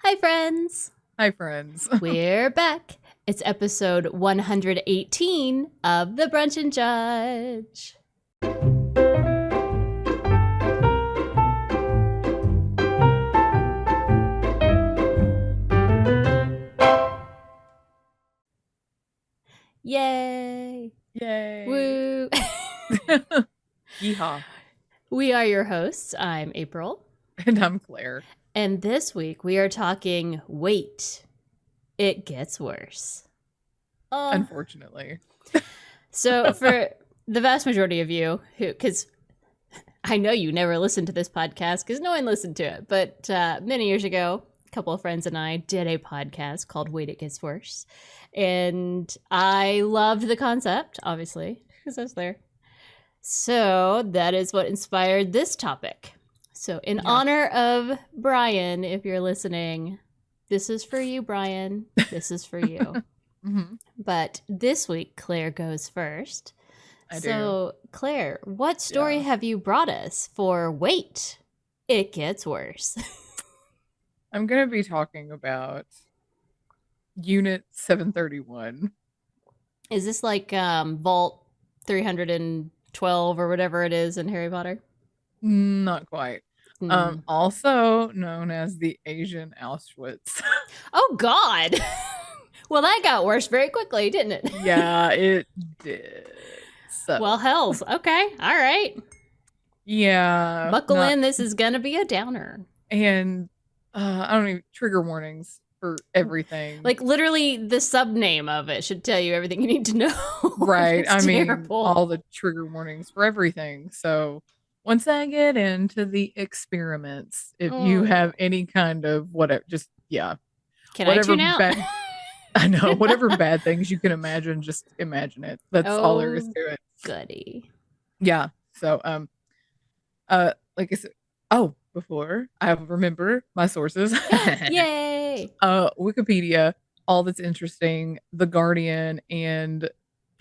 Hi, friends. Hi, friends. We're back. It's episode 118 of the Brunch and Judge. Yay. Yay. Woo. Yeehaw. We are your hosts. I'm April. And I'm Claire. And this week we are talking Wait, It Gets Worse. Unfortunately. So for the vast majority of you, because I know you never listened to this podcast because no one listened to it, but many years ago, a couple of friends and I did a podcast called Wait, It Gets Worse. And I loved the concept, obviously, because I was there. So that is what inspired this topic. So in honor of Brian, if you're listening, this is for you, Brian. This is for you. Mm-hmm. But this week, Claire goes first. I So, Claire, what story have you brought us for Wait, It Gets Worse? I'm going to be talking about Unit 731. Is this like Vault 312 or whatever it is in Harry Potter? Not quite. Also known as the Asian Auschwitz. Oh, God. Well, that got worse very quickly, didn't it? Yeah, it did. So. Well, hells. Okay. All right. Yeah. Buckle in. This is going to be a downer. And I don't even trigger warnings for everything. Like literally the subname of it should tell you everything you need to know. Right. I mean, terrible. all the trigger warnings for everything. So once I get into the experiments, if you have any kind of whatever, just, Can whatever I tune out? I know, whatever bad things you can imagine, just imagine it. That's all there is to it. Goody. Yeah. So, like I said, before I remember my sources. Yay. Wikipedia, all that's interesting, The Guardian, and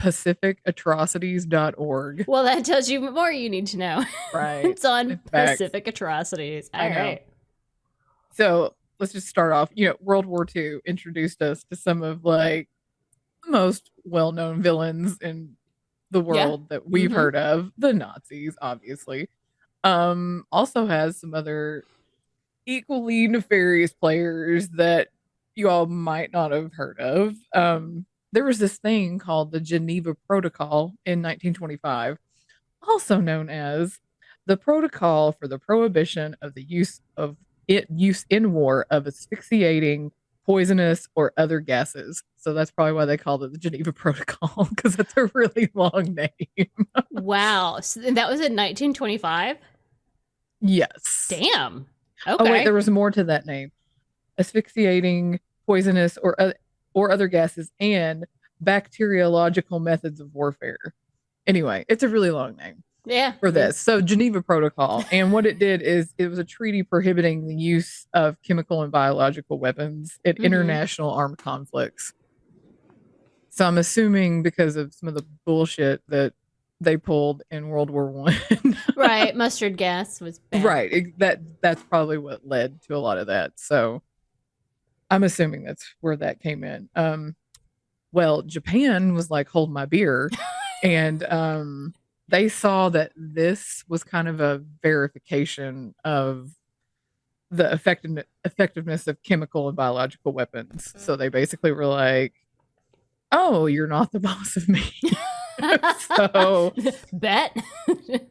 pacificatrocities.org. Well, that tells you more you need to know. Right. It's on Pacific Atrocities. All right. So let's just start off. World War II introduced us to some of like the most well-known villains in the world that we've heard of. The Nazis, obviously. Also has some other equally nefarious players that you all might not have heard of. There was this thing called the Geneva Protocol in 1925, also known as the Protocol for the Prohibition of the Use in War of asphyxiating, poisonous, or other gases. So that's probably why they called it the Geneva Protocol, because that's a really long name. Wow. So that was in 1925? Yes. Damn. Okay. Oh, wait, there was more to that name. Asphyxiating, poisonous, or other gases, and bacteriological methods of warfare. Anyway, it's a really long name. Yeah. For this. So Geneva Protocol. And what it did is it was a treaty prohibiting the use of chemical and biological weapons in international armed conflicts. So I'm assuming because of some of the bullshit that they pulled in World War I. Right. Mustard gas was bad. Right. That's probably what led to a lot of that. So I'm assuming that's where that came in. Well, Japan was like, hold my beer. And they saw that this was kind of a verification of the effectiveness of chemical and biological weapons. So they basically were like, oh, you're not the boss of me. So bet.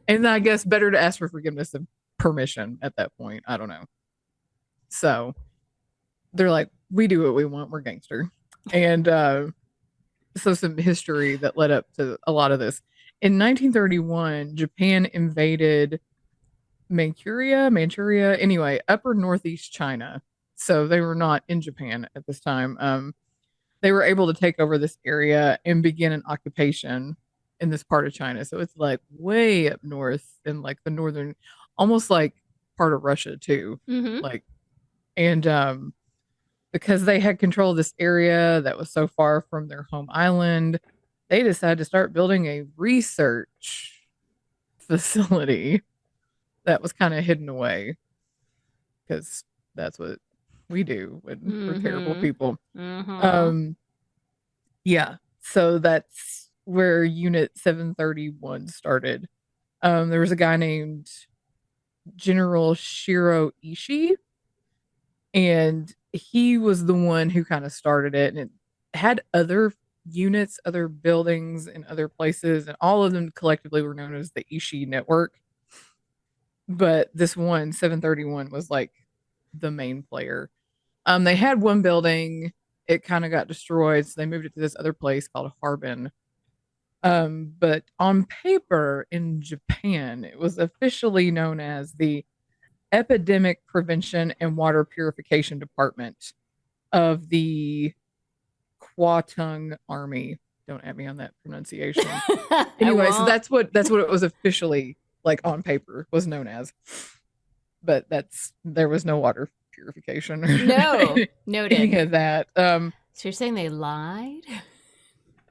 And I guess better to ask for forgiveness than permission at that point. I don't know. So they're like, we do what we want. We're gangster. And so some history that led up to a lot of this. In 1931, Japan invaded Manchuria, anyway, upper northeast China. So they were not in Japan at this time. They were able to take over this area and begin an occupation in this part of China. So it's like way up north in like the northern, almost like part of Russia too. Like, and because they had control of this area that was so far from their home island, they decided to start building a research facility that was kind of hidden away because that's what We do when we're terrible Mm-hmm. people. Mm-hmm. Um, yeah. So that's where Unit 731 started. There was a guy named General Shiro Ishii, and he was the one who kind of started it, and it had other units, other buildings in other places, and all of them collectively were known as the Ishii network. But this one, 731, was like the main player. They had one building, it kind of got destroyed, so they moved it to this other place called Harbin. But on paper in Japan, it was officially known as the Epidemic Prevention and Water Purification Department of the Kwantung Army. Don't at me on that pronunciation. I Anyway, so won't. that's what it was officially like on paper was known as. But there was no water purification or No. any Noted. of that. So you're saying they lied?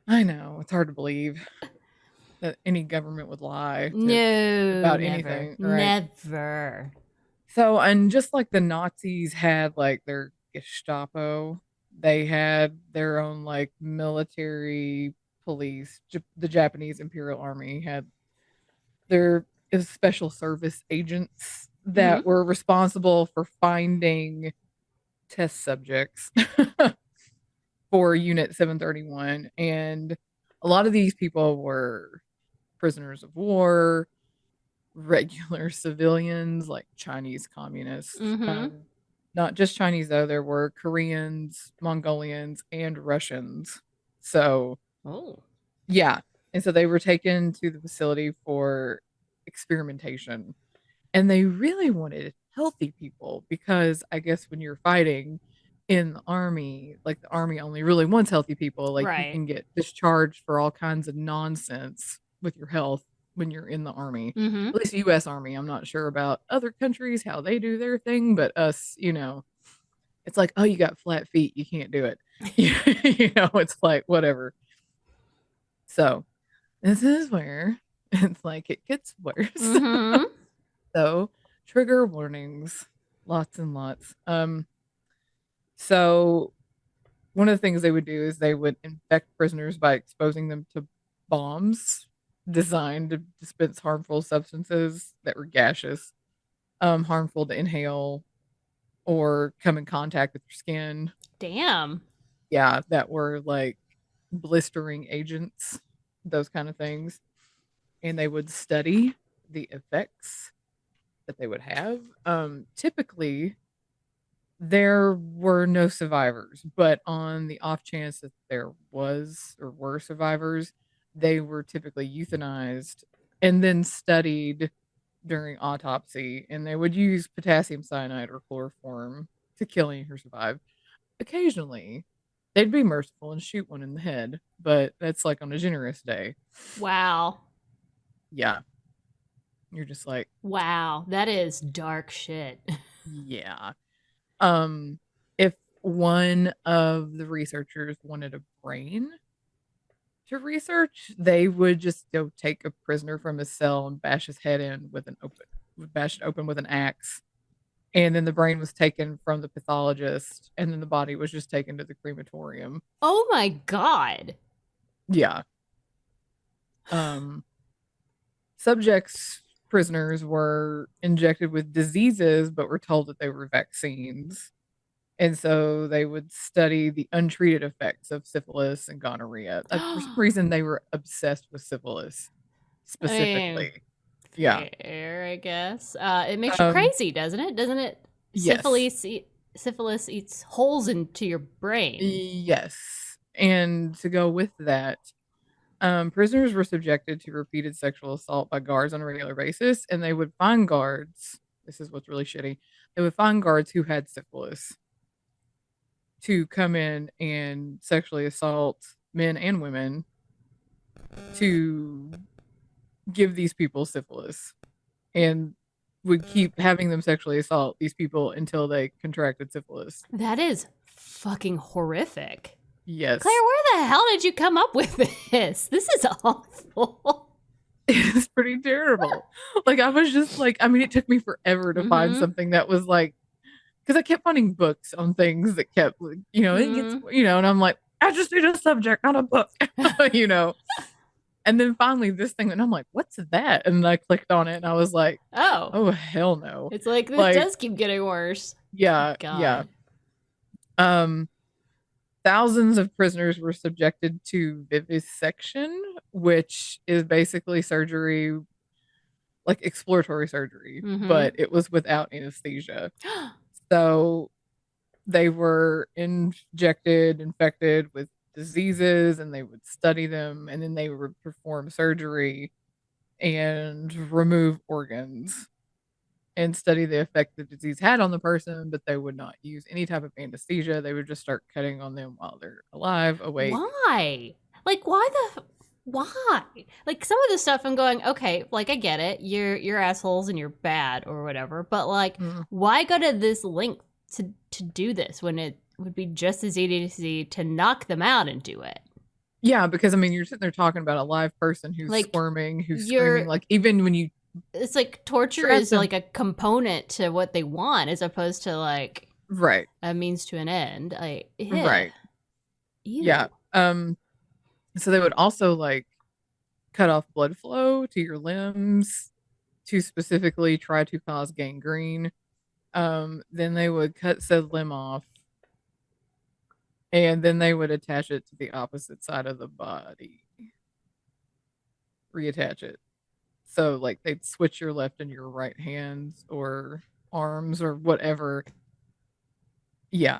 I know it's hard to believe that any government would lie No, about never. anything, right? Never. So, and just like the Nazis had like their Gestapo, they had their own like military police. The Japanese Imperial Army had their special service agents Mm-hmm. that were responsible for finding test subjects for Unit 731. And a lot of these people were prisoners of war, regular civilians like Chinese communists. Mm-hmm. Not just Chinese though, there were Koreans, Mongolians, and Russians. So Oh. yeah, and so they were taken to the facility for experimentation, and they really wanted healthy people because I guess when you're fighting in the army, like the army only really wants healthy people. Like you Right. can get discharged for all kinds of nonsense with your health when you're in the army. Mm-hmm. At least the US Army. I'm not sure about other countries how they do their thing, but us, it's like, oh, you got flat feet, you can't do it. It's like whatever. So this is where it's like it gets worse. Mm-hmm. So trigger warnings, lots and lots. So one of the things they would do is they would infect prisoners by exposing them to bombs designed to dispense harmful substances that were gaseous, harmful to inhale or come in contact with your skin. Damn. Yeah, that were like blistering agents, those kind of things. And they would study the effects that they would have. Typically, there were no survivors, but on the off chance that there was or were survivors, they were typically euthanized and then studied during autopsy, and they would use potassium cyanide or chloroform to kill any who survived. Occasionally, they'd be merciful and shoot one in the head, but that's like on a generous day. Wow. Yeah. You're just like, Wow. That is dark shit. yeah. If one of the researchers wanted a brain to research, they would just go take a prisoner from his cell and bash his head in bash it open with an axe. And then the brain was taken from the pathologist, and then the body was just taken to the crematorium. Oh my God. Yeah. Subjects, prisoners were injected with diseases, but were told that they were vaccines. And so they would study the untreated effects of syphilis and gonorrhea. For some reason, they were obsessed with syphilis specifically. Yeah. Fair, I guess. It makes you Um, crazy, doesn't it? Doesn't it? yes. Syphilis eats holes into your brain. Yes. And to go with that, prisoners were subjected to repeated sexual assault by guards on a regular basis, and they would find guards. This is what's really shitty. They would find guards who had syphilis to come in and sexually assault men and women to give these people syphilis, and would keep having them sexually assault these people until they contracted syphilis. That is fucking horrific. Yes. Claire, where the hell did you come up with this? This is awful. It's pretty terrible. Like, I was just like, I mean, it took me forever to find something that was like because I kept finding books on things that kept, it gets, Mm. and I'm like, I just need a subject, not a book, you know. And then finally this thing, and I'm like, what's that? And I clicked on it, and I was like, Oh, oh hell no. it's like this Like, does keep getting worse. yeah, yeah. God. Um, thousands of prisoners were subjected to vivisection, which is basically surgery, like exploratory surgery, Mm-hmm. but it was without anesthesia. So they were infected with diseases, and they would study them, and then they would perform surgery and remove organs and study the effect the disease had on the person, but they would not use any type of anesthesia. They would just start cutting on them while they're alive, awake. Why? Like, why? Like, some of the stuff I'm going, okay, like, I get it. You're assholes and you're bad or whatever, but like, Mm. why go to this length to do this when it would be just as easy to knock them out and do it? Yeah, because I mean, you're sitting there talking about a live person who's Like, squirming, who's screaming. you're Like, even when you it's like torture trap is them, like a component to what they want as opposed to like right, a means to an end. Like, right, ew. yeah. So they would also like cut off blood flow to your limbs to specifically try to cause gangrene. Then they would cut said limb off, and then they would attach it to the opposite side of the body, reattach it. So like they'd switch your left and your right hands or arms or whatever. Yeah.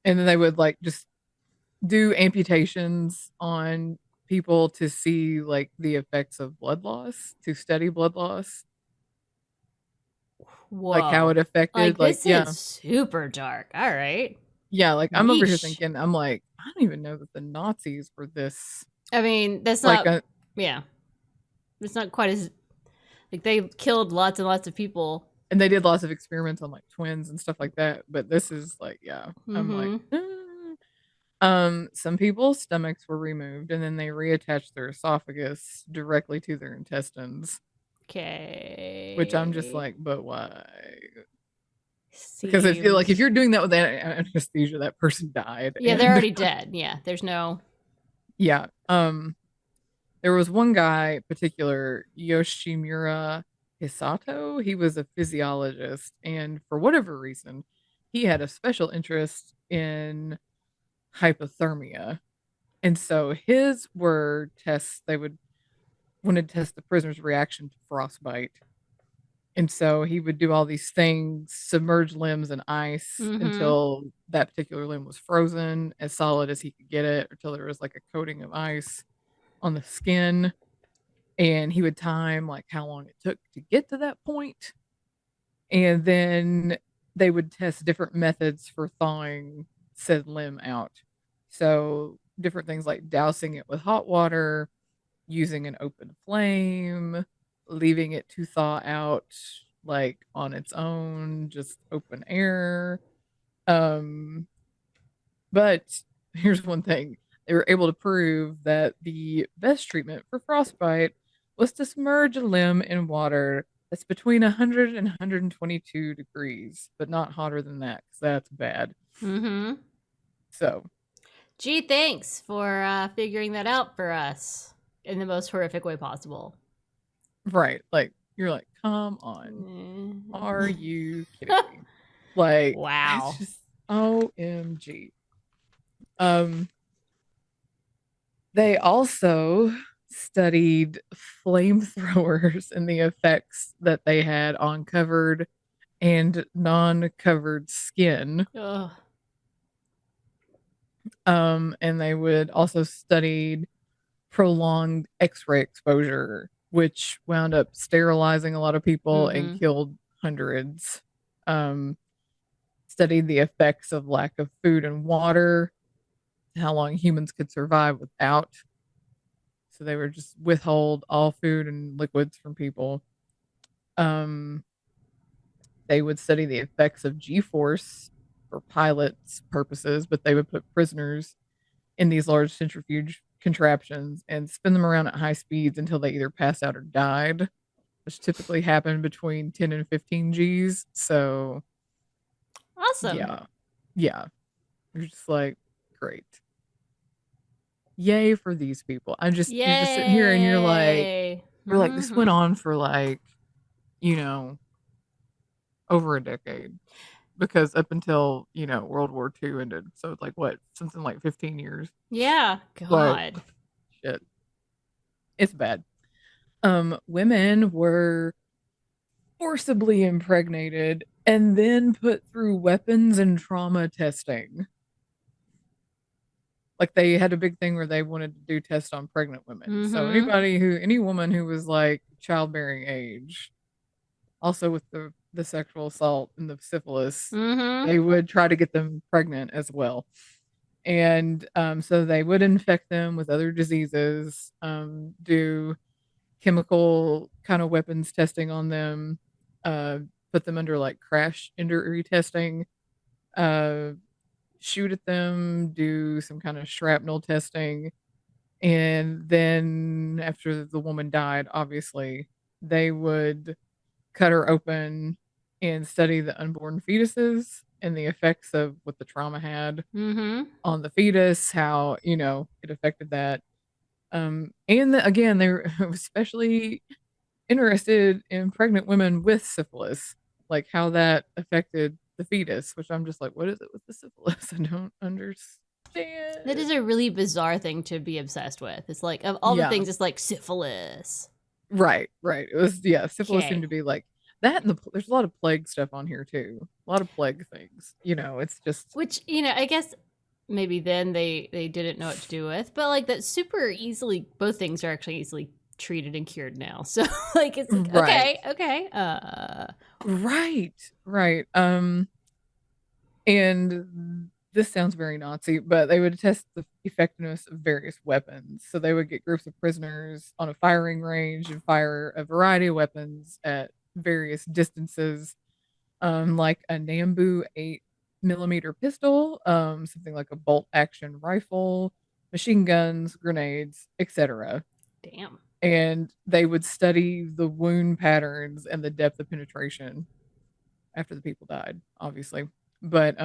And then they would like just do amputations on people to see like the effects of blood loss, to study blood loss, like how Whoa. it affected, Like, like, this yeah. is super dark. All right. Yeah, like I'm over here Yeesh. thinking, I'm like, I don't even know that the Nazis were this I mean, that's like not, yeah. It's not quite as, like, they killed lots and lots of people. and they did lots of experiments on like twins and stuff like that, but this is like, yeah, I'm like, Mm-hmm. some people's stomachs were removed, and then they reattached their esophagus directly to their intestines, which I'm just Okay. like, but why? Because I feel like if Seems. you're doing that with anesthesia, that person died. Yeah, they're And already dead. Yeah, there's no. yeah, there was one guy, particular Yoshimura Hisato. He was a physiologist, and for whatever reason, he had a special interest in hypothermia. And so his were tests, they would want to test the prisoner's reaction to frostbite. And so he would do all these things, submerge limbs in ice Mm-hmm. until that particular limb was frozen, as solid as he could get it, until there was like a coating of ice on the skin. And he would time like how long it took to get to that point. And then they would test different methods for thawing said limb out. So different things like dousing it with hot water, using an open flame, leaving it to thaw out like on its own, just open air. Um, but here's one thing. They were able to prove that the best treatment for frostbite was to submerge a limb in water that's between 100 and 122 degrees, but not hotter than that, because that's bad. Mm-hmm. So, Gee, thanks for figuring that out for us in the most horrific way possible. right. Like, you're like, come on. Are Mm. you kidding me? Like, it's Wow. just OMG. Um, they also studied flamethrowers and the effects that they had on covered and non-covered skin. Ugh. And they would also study prolonged X-ray exposure, which wound up sterilizing a lot of people and Mm-hmm. killed hundreds. Um, Studied the effects of lack of food and water, how long humans could survive without. So they were just withhold all food and liquids from people. Um, they would study the effects of G-force for pilots' purposes, but they would put prisoners in these large centrifuge contraptions and spin them around at high speeds until they either passed out or died, which typically happened between 10 and 15 Gs. So Awesome. Yeah. Yeah. You're just like, great. Yay for these people. You're just sitting here and Yay. you're like, this went on for like, you know, over a decade. Because up until, World War II ended. So it's like what? Something like 15 years. Yeah. Like, God. shit. It's bad. Women were forcibly impregnated and then put through weapons and trauma testing. Like they had a big thing where they wanted to do tests on pregnant women. So any woman who was like childbearing age, also with the sexual assault and the syphilis, they would try to get them pregnant as well. And so they would infect them with other diseases, do chemical kind of weapons testing on them, uh, put them under like crash injury testing, uh, shoot at them, do some kind of shrapnel testing. And then after the woman died, obviously, they would cut her open and study the unborn fetuses and the effects of what the trauma had on the fetus, how, it affected that. Again, they were especially interested in pregnant women with syphilis, like how that affected the fetus, which I'm just like, what is it with the syphilis? I don't understand. That is a really bizarre thing to be obsessed with. It's like, of all the things, it's like syphilis. Right. It was, syphilis seemed Okay. to be like that. And there's a lot of plague stuff on here too. A lot of plague things. It's just. Which, I guess maybe then they didn't know what to do with. But like that's super easily, both things are actually easily treated and cured now. So like it's like, Right. okay. Right. And this sounds very Nazi, but they would test the effectiveness of various weapons. So they would get groups of prisoners on a firing range and fire a variety of weapons at various distances, like a Nambu 8mm pistol, something like a bolt action rifle, machine guns, grenades, etc. Damn. And they would study the wound patterns and the depth of penetration after the people died, obviously. But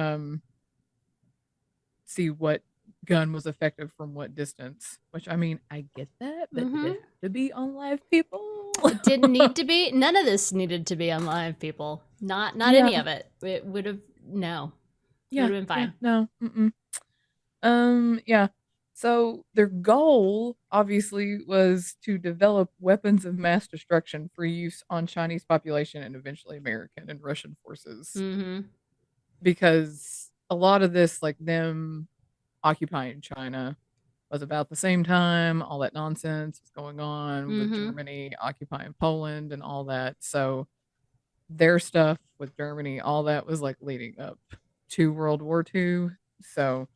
see what gun was effective from what distance, which I mean, I get that, but did it have to be on live people? It didn't need to be. None of this needed to be on live people. Not any of it. It would have, no. Yeah. It would have been fine. No. Yeah. So their goal, obviously, was to develop weapons of mass destruction for use on Chinese population and eventually American and Russian forces. Because a lot of this, like them occupying China, was about the same time all that nonsense was going on with Germany occupying Poland and all that. So their stuff with Germany, all that was like leading up to World War II. So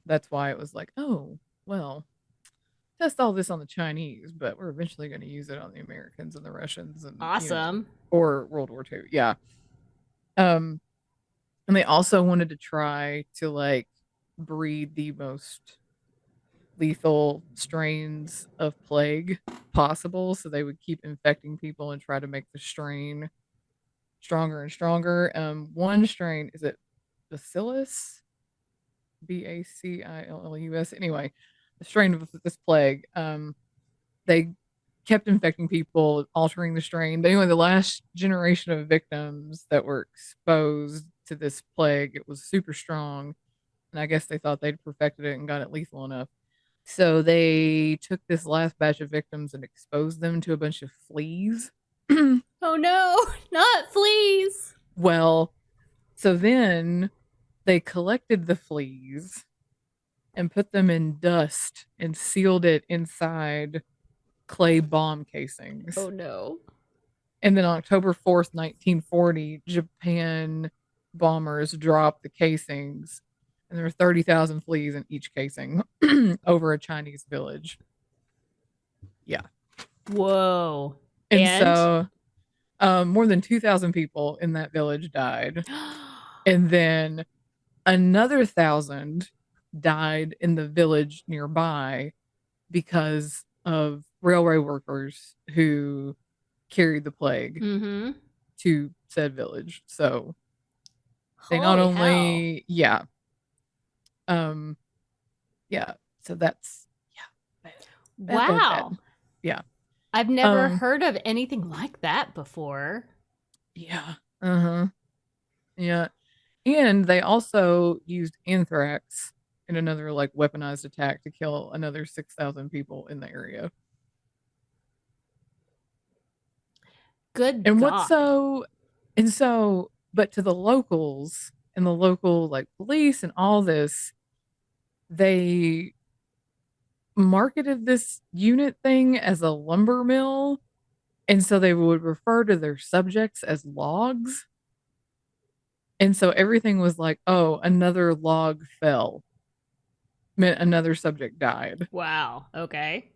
that's why it was like, oh, well, test all this on the Chinese, but we're eventually going to use it on the Americans and the Russians and Awesome. or World War II. Yeah. And they also wanted to try to like breed the most lethal strains of plague possible, so they would keep infecting people and try to make the strain stronger and stronger. One strain, is it Bacillus? Bacillus. Anyway, the strain of this plague. They kept infecting people, altering the strain. But anyway, the last generation of victims that were exposed to this plague, it was super strong. And I guess they thought they'd perfected it and got it lethal enough. So they took this last batch of victims and exposed them to a bunch of fleas. Oh no, not fleas. Well, so then they collected the fleas and put them in dust and sealed it inside clay bomb casings. Oh no. And then October 4th, 1940, Japan bombers dropped the casings, and there were 30,000 fleas in each casing over a Chinese village. Yeah. Whoa. And so more than 2,000 people in that village died. And then another 1,000 died in the village nearby because of railway workers who carried the plague to said village. So They not Holy hell. only, yeah. Yeah. So that's, yeah. Bad, Wow. bad. Yeah. I've never heard of anything like that before. Yeah. Uh-huh. Yeah. And they also used anthrax in another like weaponized attack to kill another 6,000 people in the area. Good And God. but to the locals and the local like police and all this, they marketed this unit thing as a lumber mill. And so they would refer to their subjects as logs. And so everything was like, oh, another log fell, meant another subject died. Wow. Okay.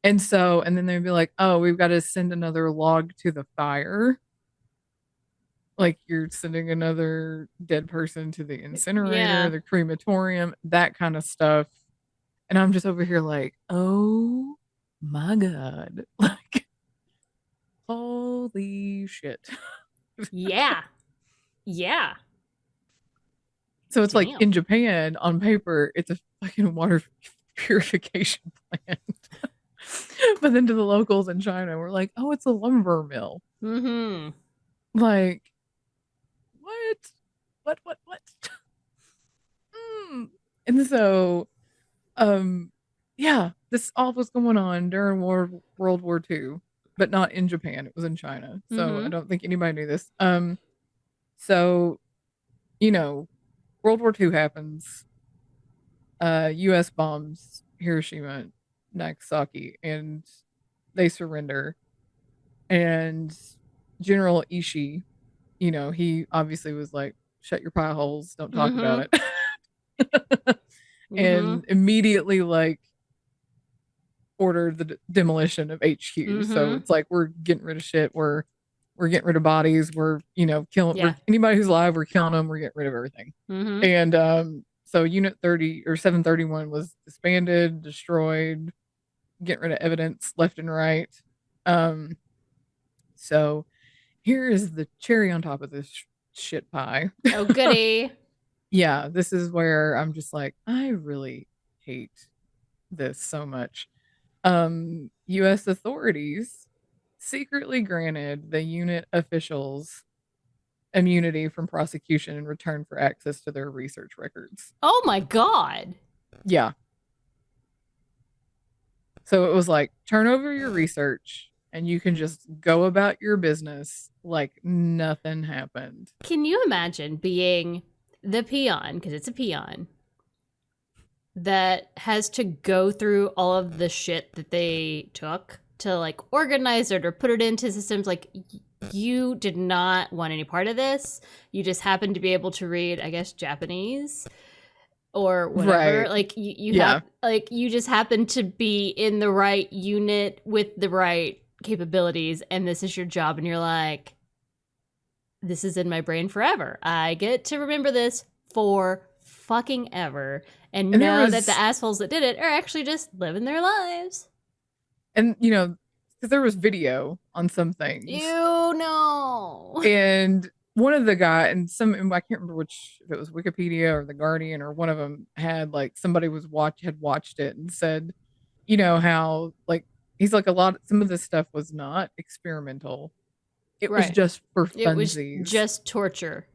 And then they'd be like, oh, we've got to send another log to the fire. Like you're sending another dead person to the incinerator, Yeah. the crematorium, that kind of stuff. And I'm just over here like, oh my God. Like, holy shit. Yeah. Yeah. So it's like Damn. in Japan, on paper, it's a fucking water purification plant. But then to the locals in China, we're like, oh, it's a lumber mill. Mm-hmm. Like, what? What? And so, yeah, this all was going on during World War II, but not in Japan. It was in China. So I Mm-hmm. don't think anybody knew this. So, you know, World War II happens. US bombs Hiroshima, Nagasaki, and they surrender. And General Ishii, he obviously was like, shut your pie holes, don't talk about Mm-hmm. it. Mm-hmm. And immediately like ordered the demolition of HQ. So Mm-hmm. it's like we're getting rid of shit, we're getting rid of bodies, we're killing Yeah. we're anybody who's alive, we're killing them, we're getting rid of everything. Mm-hmm. And so Unit 30 or 731 was disbanded, destroyed, getting rid of evidence left and right. Um so here is the cherry on top of this shit pie. Oh, goody. Yeah, this is where I'm just like, I really hate this so much. US authorities secretly granted the unit officials immunity from prosecution in return for access to their research records. Oh my God. Yeah. So it was like, turn over your research and you can just go about your business like nothing happened. Can you imagine being the peon, because it's a peon, that has to go through all of the shit that they took to like organize it or put it into systems? Like, you did not want any part of this. You just happened to be able to read, I guess, Japanese or whatever. Right. Like you Yeah. have, like, you just happen to be in the right unit with the right capabilities, and this is your job, and you're like, this is in my brain forever. I get to remember this for fucking ever, and know that the assholes that did it are actually just living their lives. And because there was video on some things. You know. And one of the guy and I can't remember which, if it was Wikipedia or The Guardian or one of them, had like somebody had watched it and said, how like he's like some of this stuff was not experimental. It was just for funsies. It was just torture.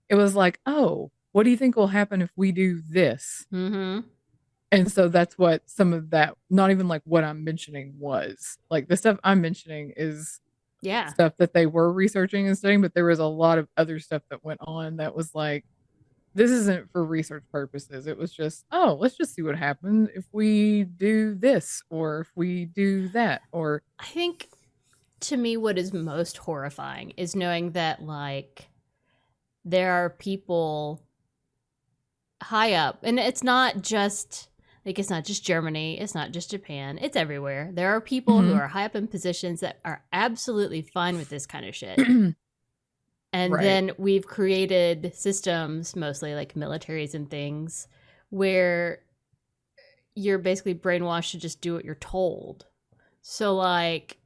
It was like, oh, what do you think will happen if we do this? Mm-hmm. And so that's what some of that, not even like what I'm mentioning was. Like the stuff I'm mentioning is stuff that they were researching and studying, but there was a lot of other stuff that went on that was like, this isn't for research purposes. It was just, oh, let's just see what happens if we do this or if we do that. Or I think, to me, what is most horrifying is knowing that like there are people high up, and it's not just Germany, it's not just Japan, it's everywhere. There are people who are high up in positions that are absolutely fine with this kind of shit. And then we've created systems, mostly like militaries and things, where you're basically brainwashed to just do what you're told. So like,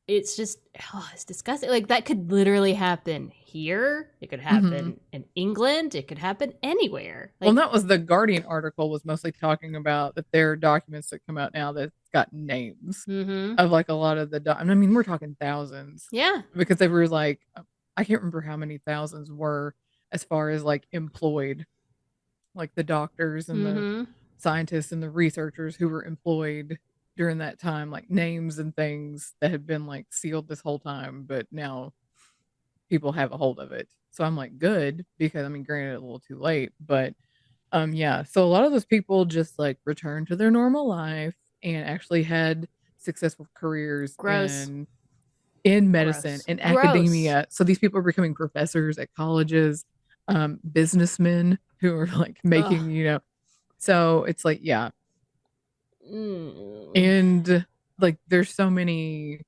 it's just, oh, it's disgusting. Like, that could literally happen here. It could happen in England. It could happen anywhere. Like, Well, that was the Guardian article was mostly talking about that there are documents that come out now that's got names of like a lot of the, I mean, we're talking thousands. Yeah. Because they were like, I can't remember how many thousands were as far as like employed, like the doctors and the scientists and the researchers who were employed during that time, like names and things that had been like sealed this whole time, but now people have a hold of it. So I'm like, good, because I mean, granted, a little too late, but yeah. So a lot of those people just like returned to their normal life and actually had successful careers Gross. in medicine, in academia. So these people are becoming professors at colleges, businessmen who are like making, you know, so it's like, yeah. And like, there's so many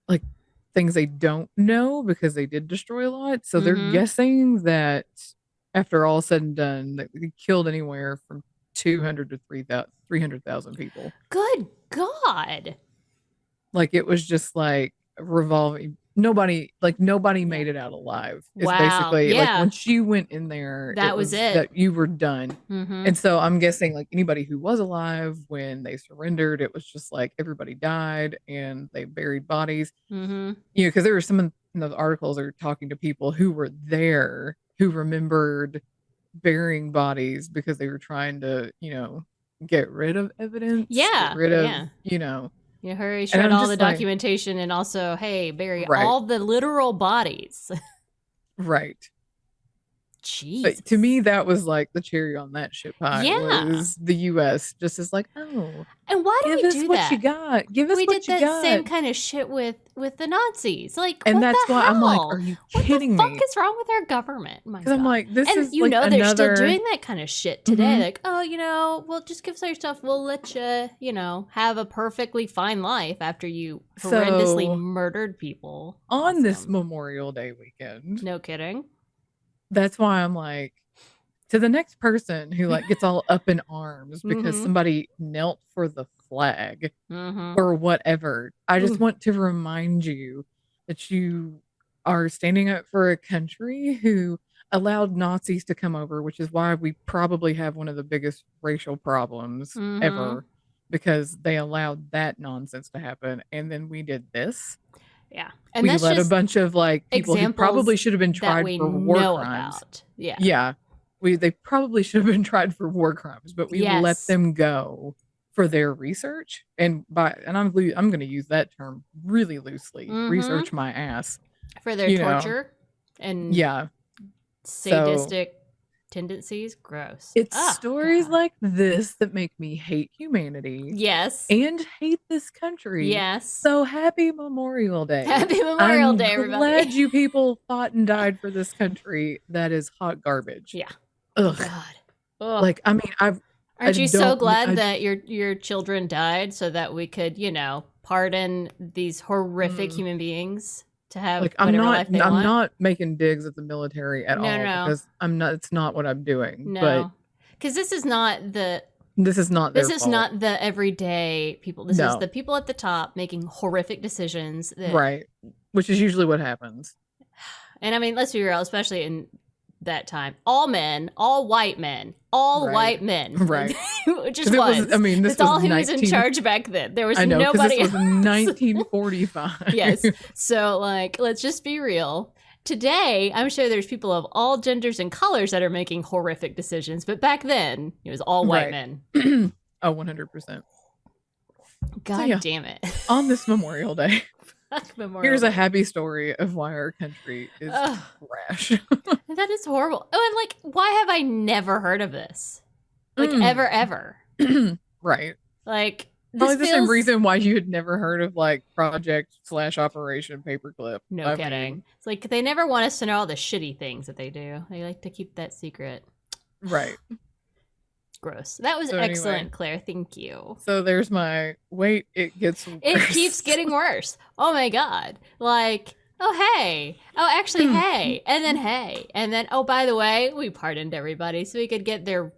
like things they don't know because they did destroy a lot. So they're guessing that after all said and done, that we killed anywhere from 200 to 300,000 people. Good God. Like, it was just like revolving. Nobody made it out alive. It's Wow. basically Yeah. like once you went in there, that was it. That you were done. And so I'm guessing like anybody who was alive when they surrendered, it was just like everybody died and they buried bodies. You know, because there were some in those articles that are talking to people who were there who remembered burying bodies because they were trying to, you know, get rid of evidence. Yeah. Get rid of, you know. You hurry, shred all the documentation, and also, hey, bury all the literal bodies. Right. Jeez. But to me, that was like the cherry on that shit pie. Was the U.S. just as like, oh, what you got? Give us what you got. We did that same kind of shit with the Nazis. Like, and what that's the why hell? I'm like, are you kidding me? What the fuck is wrong with our government? Because I'm like, this and is you like know another... they're still doing that kind of shit today. Like, oh, you know, well, just give us all your stuff. We'll let you, you know, have a perfectly fine life after you horrendously murdered people on this Memorial Day weekend. No kidding. That's why I'm like, to the next person who like gets all up in arms because somebody knelt for the flag or whatever. I just want to remind you that you are standing up for a country who allowed Nazis to come over, which is why we probably have one of the biggest racial problems ever, because they allowed that nonsense to happen. And then we did this. Yeah. And we let a bunch of like people who probably should have been tried for war crimes. Yeah. Yeah. They probably should have been tried for war crimes, but we let them go for their research. And I'm going to use that term really loosely. Research my ass. For their torture and sadistic tendencies. Gross. It's stories like this that make me hate humanity. Yes. And hate this country. Yes. So happy Memorial Day. Happy Memorial Day, everybody. I'm glad you people fought and died for this country. That is hot garbage. Yeah. Ugh. God. Ugh. Like, I mean, aren't you so glad that your children died so that we could, you know, pardon these horrific human beings to have like, whatever life they want? I'm not making digs at the military at all. No. Because I'm not. It's not what I'm doing. No. Because this is not the everyday people. This is the people at the top making horrific decisions. Right. Which is usually what happens. And I mean, let's be real, especially in that time, all men, all white men, white men, right? Just was. That's all who was in charge back then. There was nobody. This was 1945. Yes. So, like, let's just be real. Today, I'm sure there's people of all genders and colors that are making horrific decisions, but back then, it was all white men. Oh, 100%. God damn it! On this Memorial Day. Here's a happy story of why our country is trash. That is horrible. Oh, and like, why have I never heard of this? Like, ever. Right. Like, probably the same reason why you had never heard of like Project/Operation Paperclip. No kidding. It's like they never want us to know all the shitty things that they do. They like to keep that secret. Right. Gross. That was excellent, Claire. Thank you. So there's my wait. It gets worse. It keeps getting worse. Oh my God. Like, oh, hey. Oh, actually, hey. And then, hey. And then, oh, by the way, we pardoned everybody so we could get their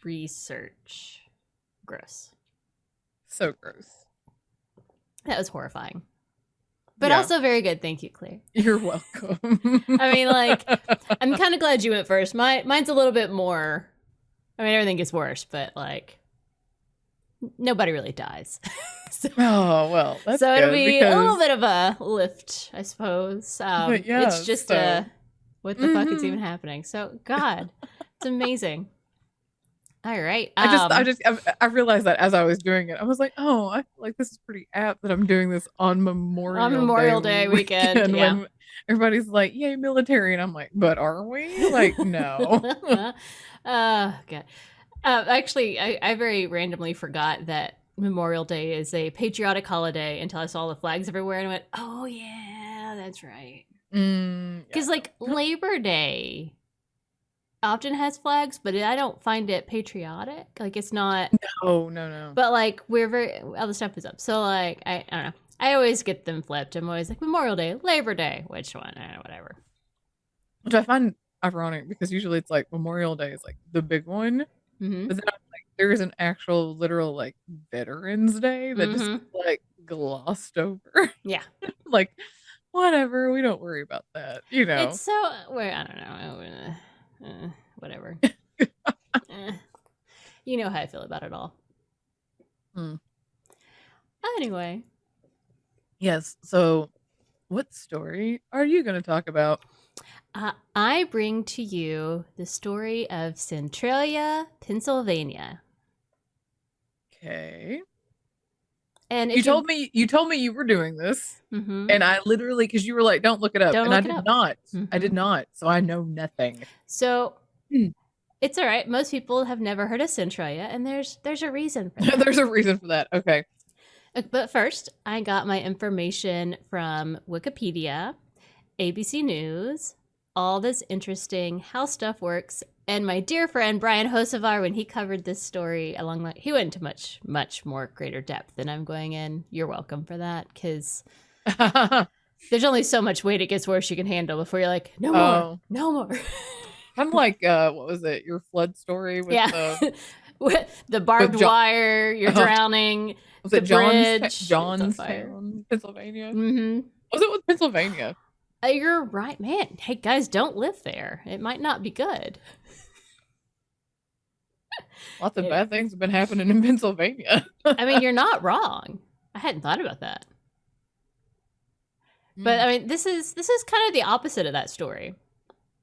research. Gross. So gross. That was horrifying. But Yeah. also very good. Thank you, Claire. You're welcome. I mean, like, I'm kind of glad you went first. Mine's a little bit more. I mean, everything gets worse, but like, nobody really dies. so Oh, well, that's so it'll good be a little because bit of a lift, I suppose. but yeah, It's just so what the fuck is even mhm. happening? So God, it's amazing. All right. I realized that as I was doing it, I was like, oh, I feel like this is pretty apt that I'm doing this on On Memorial Day Memorial Day weekend, yeah. when everybody's like, yay, military. And I'm like, but are we? Like, no. God. Actually, I very randomly forgot that Memorial Day is a patriotic holiday until I saw the flags everywhere and I went, oh, yeah, that's right. Because, like, Labor Day often has flags, but I don't find it patriotic. Like, it's not. No. But, like, we're very. All the stuff is up. So, like, I don't know. I always get them flipped. I'm always like, Memorial Day, Labor Day. Which one? Whatever. Which I find ironic because usually it's like Memorial Day is like the big one. Mm-hmm. But then I'm like, there is an actual literal like Veterans Day that just like glossed over. Yeah. Like, whatever, we don't worry about that, you know. It's so. Well, I don't know. Whatever. You know how I feel about it all. Anyway. Yes. So, what story are you going to talk about? I bring to you the story of Centralia, Pennsylvania. Okay. And you told me you were doing this, mm-hmm. and I literally, because you were like, "Don't look it up," and I did not. Mm-hmm. I did not. So I know nothing. So it's all right. Most people have never heard of Centralia, and there's a reason for that. There's a reason for that. Okay. But first, I got my information from Wikipedia, ABC News, all this interesting how stuff works, and my dear friend Brian Hosevar, when he covered this story he went into much more greater depth than I'm going in. You're welcome for that, because there's only so much weight it gets worse you can handle before you're like, no more. Kind of like what was it? Your flood story with the barbed wire, you're drowning. Was it Johnstown, Pennsylvania? Mm-hmm. Was it with Pennsylvania? You're right, man. Hey, guys, don't live there. It might not be good. Lots of bad things have been happening in Pennsylvania. I mean, you're not wrong. I hadn't thought about that. But I mean, this is kind of the opposite of that story.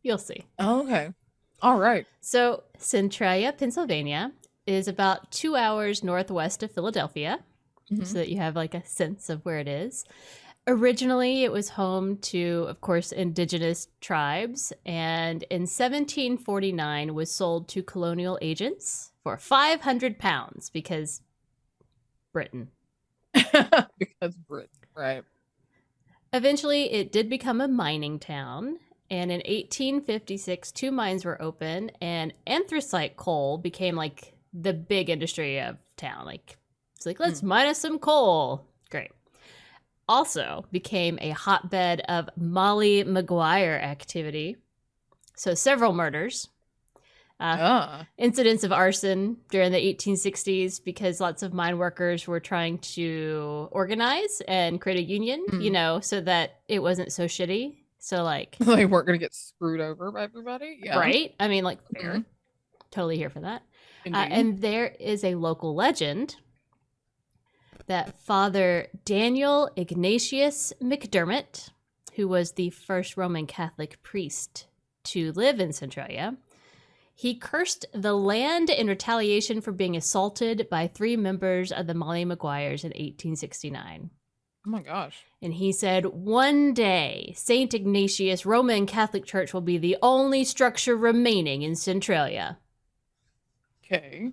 You'll see. Oh, okay. All right. So, Centralia, Pennsylvania is about 2 hours northwest of Philadelphia, so that you have like a sense of where it is. Originally, it was home to, of course, indigenous tribes, and in 1749 was sold to colonial agents for 500 pounds because Britain. Because Britain, right. Eventually, it did become a mining town, and in 1856, 2 mines were open, and anthracite coal became like the big industry of town. Like, it's like, let's mine us some coal. Great. Also became a hotbed of Molly Maguire activity. So several murders. Incidents of arson during the 1860s because lots of mine workers were trying to organize and create a union, so that it wasn't so shitty. So like they weren't going to get screwed over by everybody. Yeah. Right? I mean, like, fair. Totally here for that. And there is a local legend that Father Daniel Ignatius McDermott, who was the first Roman Catholic priest to live in Centralia, he cursed the land in retaliation for being assaulted by 3 members of the Molly Maguires in 1869. Oh my gosh. And he said, one day, St. Ignatius Roman Catholic Church will be the only structure remaining in Centralia. Okay.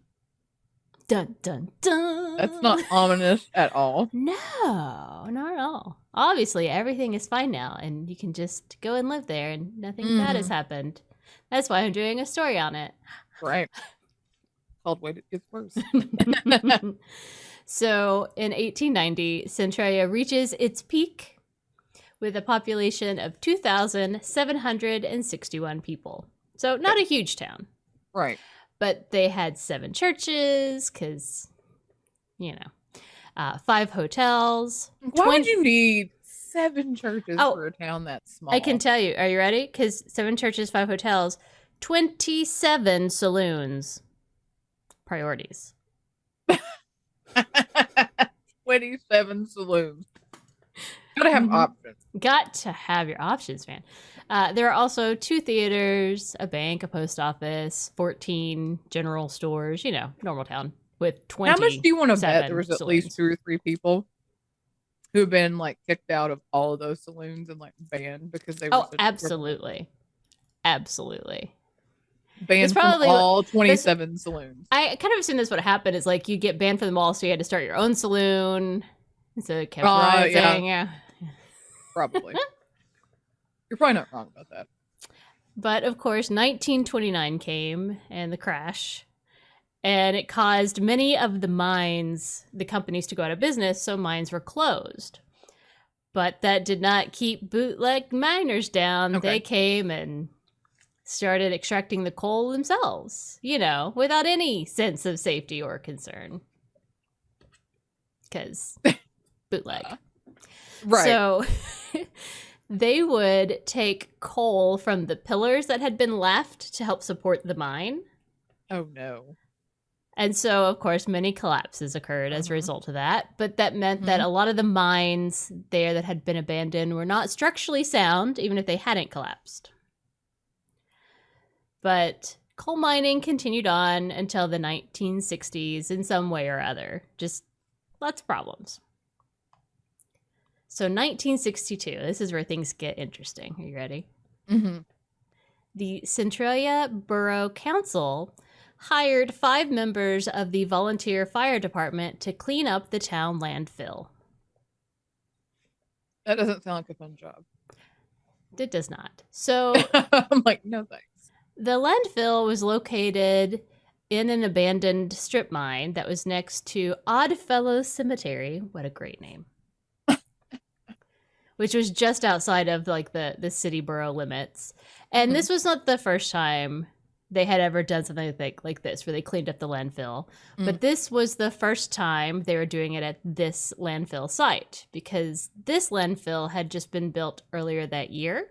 Dun, dun, dun. That's not ominous at all. No, not at all. Obviously, everything is fine now, and you can just go and live there, and nothing bad has happened. That's why I'm doing a story on it. Right. Called Wait, It Gets Worse. So, in 1890, Centralia reaches its peak with a population of 2,761 people. So, not a huge town. Right. But they had 7 churches, because, 5 hotels. Why would you need 7 churches for a town that small. I can tell you. Are you ready? Because 7 churches, 5 hotels, 27 saloons. Priorities. 27 saloons. Gotta have options. Got to have your options, man. There are also 2 theaters, a bank, a post office, 14 general stores, normal town with 20. How much do you want to bet there was at least 2 or 3 people who have been like kicked out of all of those saloons and like banned because they were absolutely. Absolutely. Banned from all 27 saloons. I kind of assume that's what happened is like you get banned from them all, so you had to start your own saloon. So it kept rising. Yeah. Probably. You're probably not wrong about that. But of course, 1929 came and the crash, and it caused many of the companies to go out of business, so mines were closed. But that did not keep bootleg miners down. Okay. They came and started extracting the coal themselves, without any sense of safety or concern. Because bootleg. Right. So they would take coal from the pillars that had been left to help support the mine. Oh, no. And so, of course, many collapses occurred as a result of that. But that meant that a lot of the mines there that had been abandoned were not structurally sound, even if they hadn't collapsed. But coal mining continued on until the 1960s in some way or other. Just lots of problems. So 1962, this is where things get interesting. Are you ready? Mm-hmm. The Centralia Borough Council hired 5 members of the volunteer fire department to clean up the town landfill. That doesn't sound like a fun job. It does not. So I'm like, no thanks. The landfill was located in an abandoned strip mine that was next to Oddfellows Cemetery. What a great name. Which was just outside of like the city borough limits. And this was not the first time they had ever done something like this, where they cleaned up the landfill. But this was the first time they were doing it at this landfill site, because this landfill had just been built earlier that year.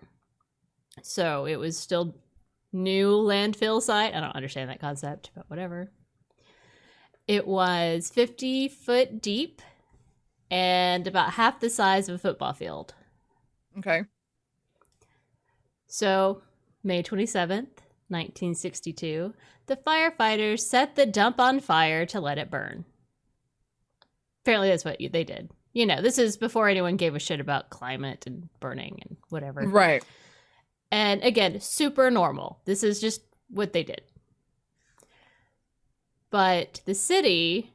So it was still new landfill site. I don't understand that concept, but whatever. It was 50 foot deep and about half the size of a football field. Okay. So, May 27th, 1962, the firefighters set the dump on fire to let it burn. Apparently that's what they did. This is before anyone gave a shit about climate and burning and whatever. Right. And again, super normal. This is just what they did. But the city,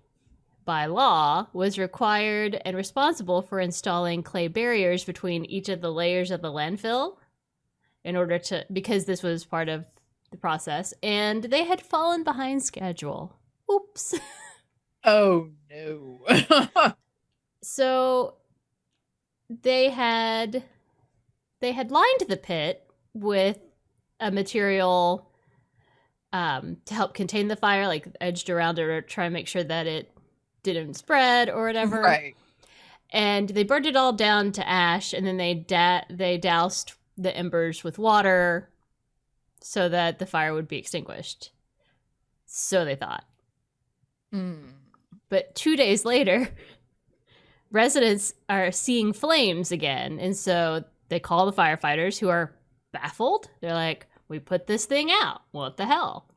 by law, was required and responsible for installing clay barriers between each of the layers of the landfill because this was part of the process. And they had fallen behind schedule. Oops. Oh, no. So they had lined the pit with a material to help contain the fire, like edged around it, or try and make sure that it didn't spread or whatever. Right. And they burned it all down to ash, and then they doused the embers with water so that the fire would be extinguished. So they thought. But 2 days later, residents are seeing flames again, and so they call the firefighters, who are baffled. They're like, we put this thing out. What the hell?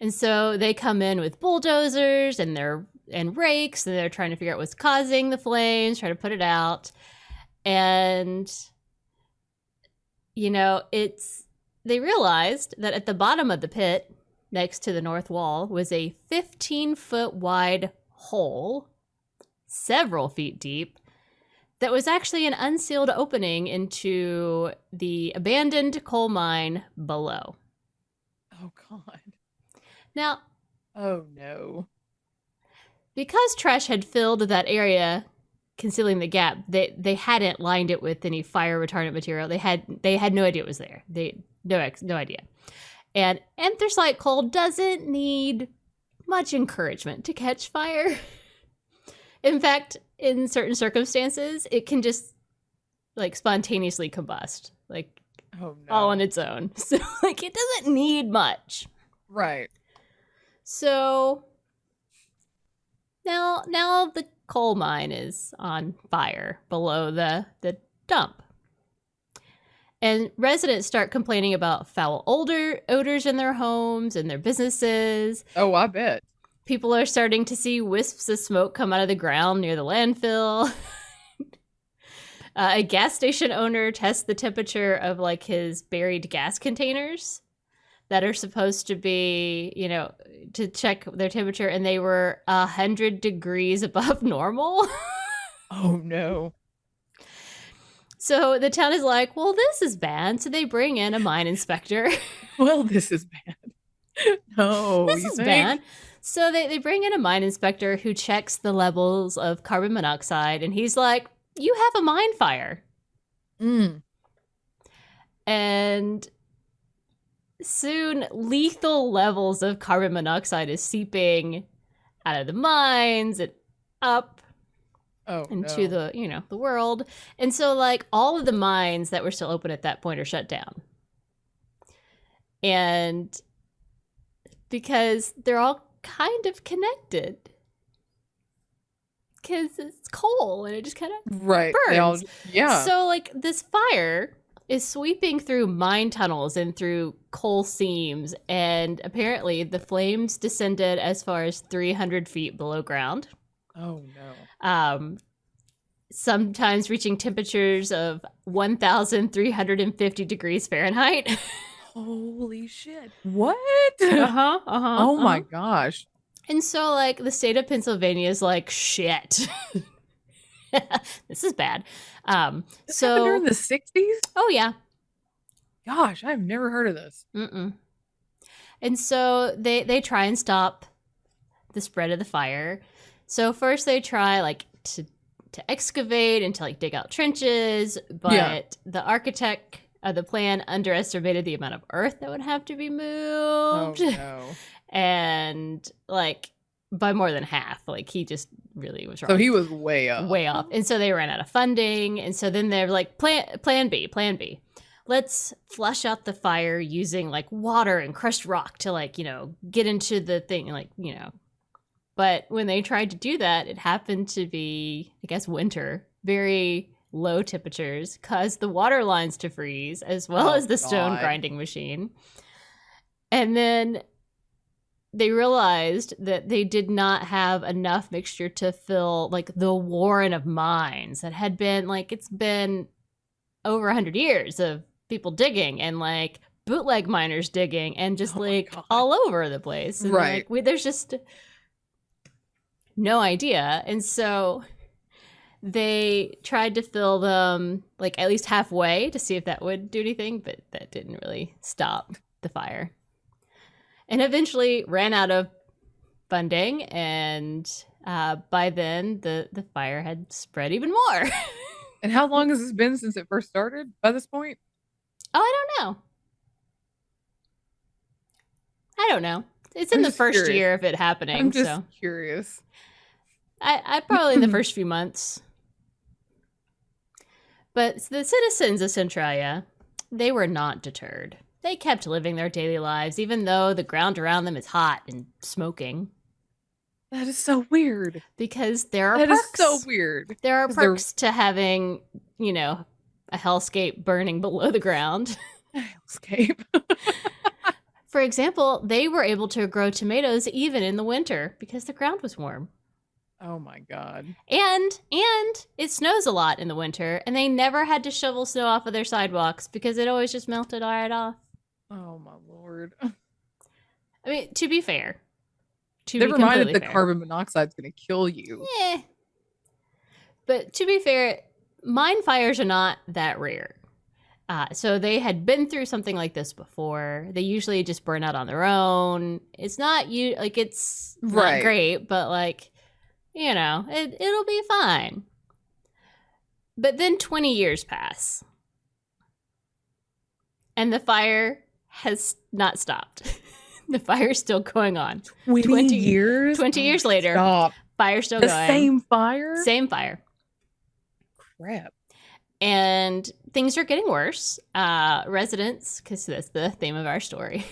And so they come in with bulldozers and rakes, and they're trying to figure out what's causing the flames, try to put it out. And, they realized that at the bottom of the pit, next to the north wall, was a 15-foot wide hole, several feet deep, that was actually an unsealed opening into the abandoned coal mine below. Oh, God. Now, oh, no. Because trash had filled that area, concealing the gap, they hadn't lined it with any fire retardant material. They had no idea it was there. No idea. And anthracite coal doesn't need much encouragement to catch fire. In fact, in certain circumstances, it can just like spontaneously combust, like Oh, no. all on its own. So like it doesn't need much. Right. So now the coal mine is on fire below the dump. And residents start complaining about foul odors in their homes and their businesses. Oh, I bet. People are starting to see wisps of smoke come out of the ground near the landfill. A gas station owner tests the temperature of like his buried gas containers that are supposed to be, you know, to check their temperature, and they were 100 degrees above normal. Oh, no. So the town is like, well, this is bad. So they bring in a mine inspector. Well, this is bad. No, This you is think? bad. So they bring in a mine inspector who checks the levels of carbon monoxide, and he's like, you have a mine fire. Mm. And soon lethal levels of carbon monoxide is seeping out of the mines and up into no. the world. And so like all of the mines that were still open at that point are shut down. And because they're all kind of connected. Because it's coal and it just kind of Right. They all, burns. yeah. So like this fire is sweeping through mine tunnels and through coal seams, and apparently the flames descended as far as 300 feet below ground. Oh, no. Sometimes reaching temperatures of 1,350 degrees Fahrenheit. Holy shit. What? Oh my gosh. And so, like, the state of Pennsylvania is like, shit. This is bad. This So happened during the 60s? Oh, yeah. Gosh, I've never heard of this. Mm-mm. And so they try and stop the spread of the fire. So first they try, like, to excavate and to, like, dig out trenches. But the architect of the plan underestimated the amount of earth that would have to be moved. Oh, no. And, like, by more than half. Like, he just really was wrong. So he was way up. Way off. And so they ran out of funding. And so then they're like, plan B. Let's flush out the fire using, like, water and crushed rock to, like, you know, get into the thing, like, you know. But when they tried to do that, it happened to be, I guess, winter. Very low temperatures caused the water lines to freeze, as well as the stone grinding machine. And then they realized that they did not have enough mixture to fill, like, the warren of mines that had been, like, it's been over 100 years of people digging and, like, bootleg miners digging and just, like, all over the place. And, right. like, there's just no idea. And so they tried to fill them, like, at least halfway to see if that would do anything, but that didn't really stop the fire. And eventually ran out of funding, and by then the fire had spread even more. And how long has this been since it first started by this point? Oh, I don't know. It's in the first year of it happening. I'm just curious. I probably in the first few months. But the citizens of Centralia, they were not deterred. They kept living their daily lives, even though the ground around them is hot and smoking. That is so weird. Because there are perks. That is so weird. There are perks to having, you know, a hellscape burning below the ground. Hellscape. For example, they were able to grow tomatoes even in the winter because the ground was warm. Oh my God. And it snows a lot in the winter, and they never had to shovel snow off of their sidewalks because it always just melted right off. Oh my Lord. I mean, to be fair. Never mind if the carbon monoxide's going to kill you. Yeah. But to be fair, mine fires are not that rare. So they had been through something like this before. They usually just burn out on their own. It's not it's not great, but, like, you know, it'll be fine. But then 20 years pass. And the fire has not stopped. The fire is still going on. 20 years? 20 years later. Stop. Fire's still The going. same fire? Same fire. Crap. And things are getting worse. Residents, because that's the theme of our story,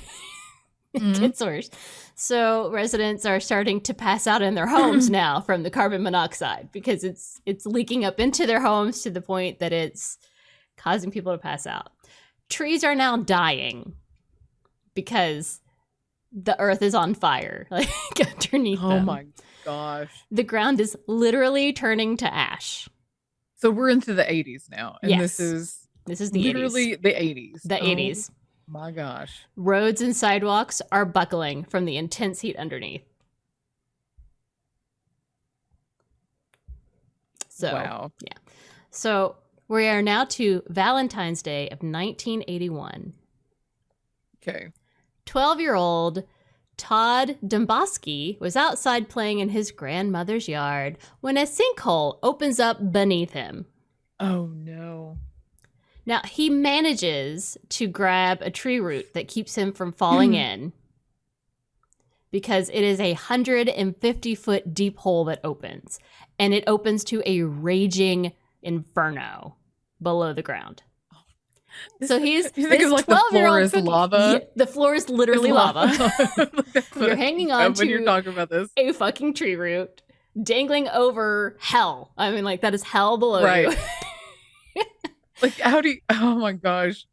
it gets worse. So residents are starting to pass out in their homes now from the carbon monoxide because it's leaking up into their homes to the point that it's causing people to pass out. Trees are now dying because the earth is on fire, like underneath them. Oh my gosh. The ground is literally turning to ash. So we're into the 80s now. And Yes. this is the literally 80s. the 80s. The 80s. My gosh. Roads and sidewalks are buckling from the intense heat underneath. So, wow. Yeah. So we are now to Valentine's Day of 1981. Okay. 12-year-old Todd Domboski was outside playing in his grandmother's yard when a sinkhole opens up beneath him. Oh, no. Now, he manages to grab a tree root that keeps him from falling in because it is a 150-foot deep hole that opens, and it opens to a raging inferno below the ground. So he's you think it's like the floor is lava? Yeah, the floor is literally lava. You're hanging on when to you're talking about this. a fucking tree root dangling over hell. I mean, like, that is hell below you. Like, how do you... Oh, my gosh.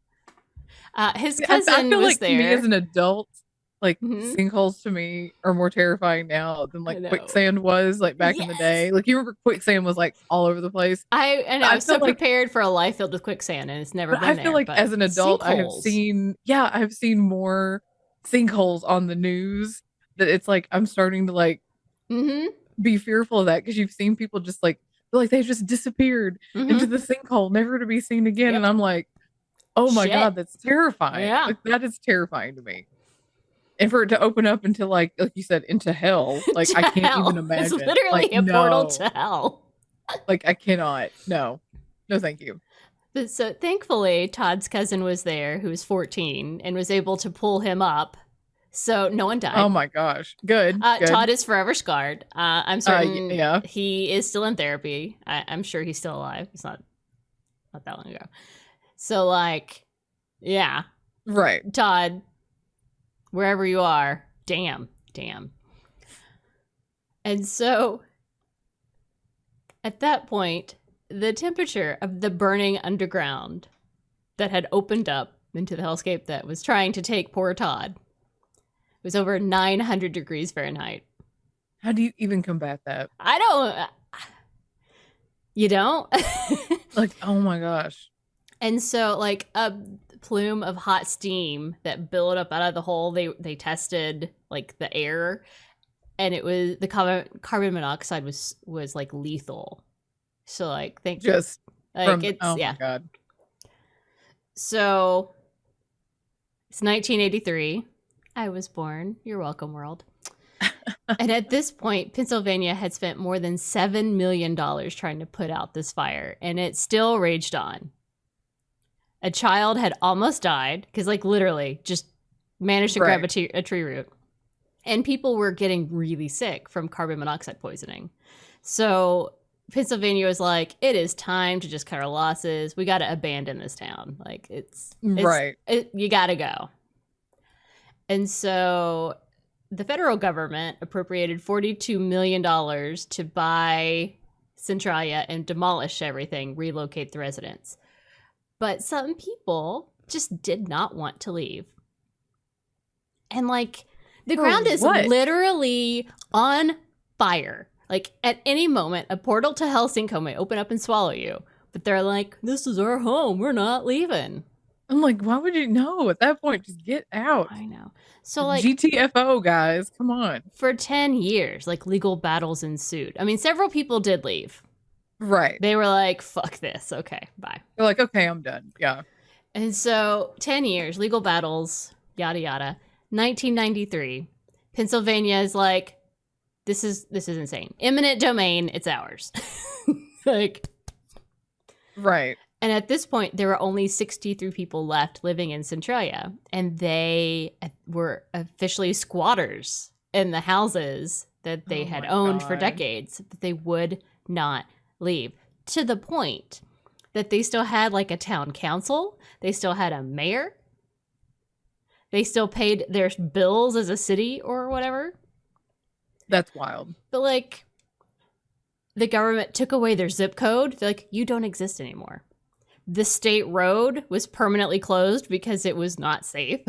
His cousin I feel was like there. To me as an adult, like, sinkholes to me are more terrifying now than, like, quicksand was, like, back in the day. Like, you remember quicksand was, like, all over the place? I was so prepared for a life filled with quicksand, and it's never been there. I feel like as an adult, sinkholes. I've seen more sinkholes on the news that it's like, I'm starting to, like, be fearful of that because you've seen people just, like they just disappeared into the sinkhole, never to be seen again. And I'm like, oh my God, that's terrifying. Yeah. Like, that is terrifying to me. And for it to open up into like you said, into hell, like I can't even imagine. It's literally like, a portal to hell. Like, I cannot. No, thank you. But so thankfully, Todd's cousin was there, who was 14, and was able to pull him up. So no one died. Oh my gosh. Good. Todd is forever scarred. I'm certain yeah. he is still in therapy. I'm sure he's still alive. It's not that long ago. So, like, yeah. Right. Todd, wherever you are, damn. And so, at that point, the temperature of the burning underground that had opened up into the hellscape that was trying to take poor Todd was over 900 degrees Fahrenheit. How do you even combat that? I don't. You don't? Like, oh my gosh. And so, like, a plume of hot steam that billowed up out of the hole, they tested, like, the air, and it was, the carbon monoxide was like, lethal. So, like, my God. So, it's 1983. I was born. You're welcome, world. And at this point, Pennsylvania had spent more than $7 million trying to put out this fire, and it still raged on. A child had almost died because, like, literally just managed to grab a tree root. And people were getting really sick from carbon monoxide poisoning. So Pennsylvania was like, it is time to just cut our losses. We got to abandon this town. Like, it's you got to go. And so the federal government appropriated $42 million to buy Centralia and demolish everything, relocate the residents. But some people just did not want to leave. And, like, the ground is literally on fire. Like, at any moment, a portal to Hell Sinkhole may open up and swallow you. But they're like, this is our home. We're not leaving. I'm like, why would you know? At that point, just get out. I know. So, like, GTFO, guys, come on. For 10 years, like, legal battles ensued. I mean, several people did leave. Right. They were like, fuck this. Okay, bye. They're like, okay, I'm done. Yeah. And so 10 years, legal battles, yada, yada. 1993, Pennsylvania is like, this is insane. Eminent domain, it's ours. Like, right. And at this point, there were only 63 people left living in Centralia, and they were officially squatters in the houses that they Oh had my owned for God. decades, but they would not leave, to the point that they still had like a town council. They still had a mayor. They still paid their bills as a city or whatever. That's wild. But like, the government took away their zip code. They're like, you don't exist anymore. The state road was permanently closed because it was not safe.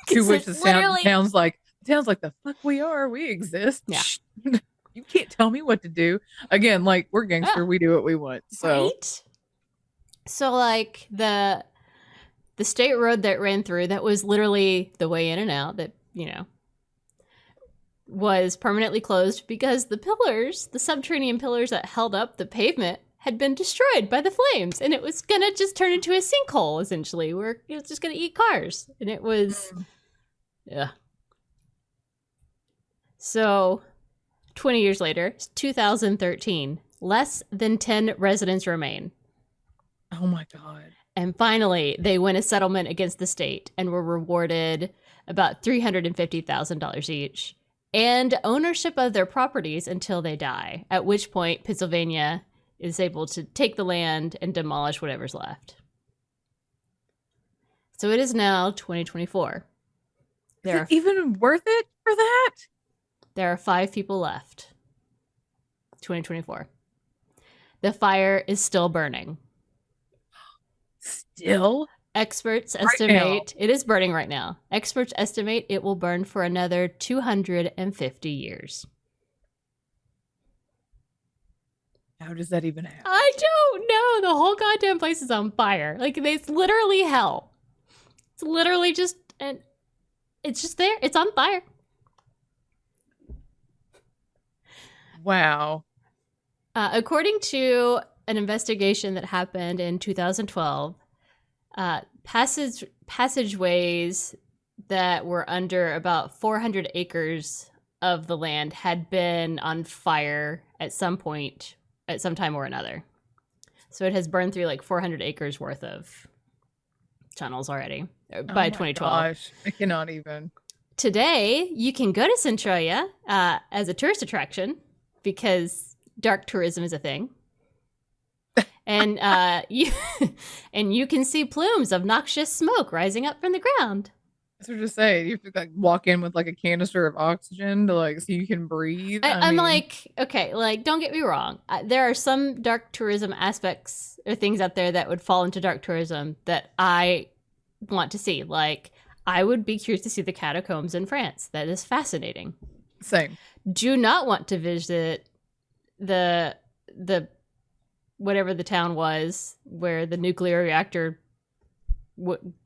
To which the literally town's like the fuck we are. We exist. Yeah. You can't tell me what to do. Again, like, we're gangster. Yeah. We do what we want. So right. So like the state road that ran through, that was literally the way in and out, that, you know, was permanently closed because the pillars, the subterranean pillars that held up the pavement, had been destroyed by the flames, and it was gonna just turn into a sinkhole, essentially, where it was just gonna eat cars. And it was, yeah. So 20 years later, 2013, less than 10 residents remain. oh my God. And finally, they win a settlement against the state and were rewarded about $350,000 each and ownership of their properties until they die, at which point Pennsylvania is able to take the land and demolish whatever's left. So it is now 2024. Is it even worth it for that? There are 5 people left. 2024. The fire is still burning. Still? Experts Right estimate it is burning right now. Experts estimate it will burn for another 250 years. How does that even happen? I don't know. The whole goddamn place is on fire. Like, it's literally hell. It's literally just, and it's just there. It's on fire. Wow. According to an investigation that happened in 2012, passageways that were under about 400 acres of the land had been on fire at some point, at some time or another. So it has burned through like 400 acres worth of tunnels already by 2012. Gosh, I cannot even. Today, you can go to Centralia as a tourist attraction because dark tourism is a thing. And you can see plumes of noxious smoke rising up from the ground. That's what I was just saying. You have to like walk in with like a canister of oxygen to like so you can breathe. I'm like, okay, like, don't get me wrong. There are some dark tourism aspects or things out there that would fall into dark tourism that I want to see. Like, I would be curious to see the catacombs in France. That is fascinating. Same. Do not want to visit the whatever the town was where the nuclear reactor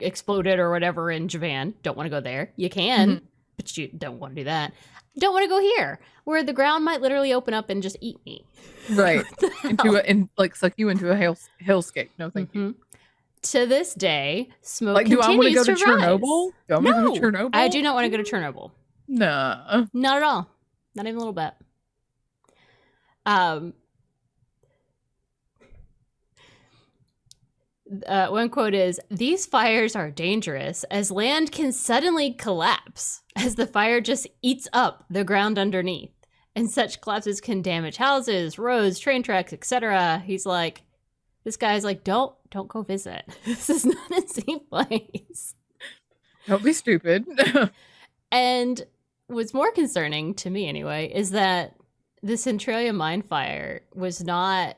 exploded or whatever in Japan. Don't want to go there. You can, but you don't want to do that. Don't want to go here where the ground might literally open up and just eat me. Right. Like suck you into a hellscape. No, thank you. To this day, smoke Like, do I want to go to rise. Chernobyl? Do I want to go to Chernobyl? I do not want to go to Chernobyl. No. Not at all. Not even a little bit. One quote is, "These fires are dangerous as land can suddenly collapse as the fire just eats up the ground underneath. And such collapses can damage houses, roads, train tracks, etc." He's like, this guy's like, don't go visit. This is not a safe place. Don't be stupid. And what's more concerning to me anyway is that the Centralia mine fire is not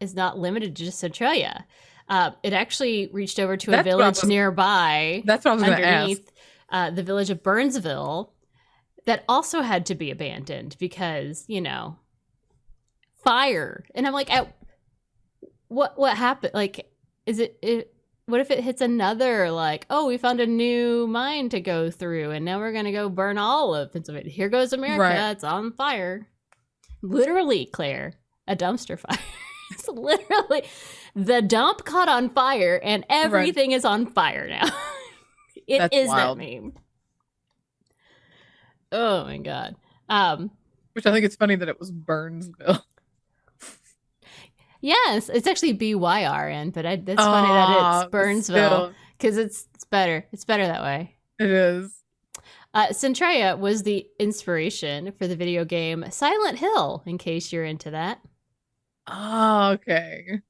limited to just Centralia. It actually reached over to a village nearby. That's what I was going to ask. Underneath the village of Burnsville that also had to be abandoned because, you know, fire. And I'm like, what happened? Like, what if it hits another, like, oh, we found a new mine to go through and now we're going to go burn all of Pennsylvania. Here goes America. Right. It's on fire. Literally, Claire, a dumpster fire. It's literally the dump caught on fire and everything is on fire now. That's wild. That meme. Oh my God. Which I think it's funny that it was Burnsville. Yes, it's actually BYRN, but that's funny that it's Burnsville because it's better. It's better that way. It is. Centralia was the inspiration for the video game Silent Hill, in case you're into that. Oh, okay.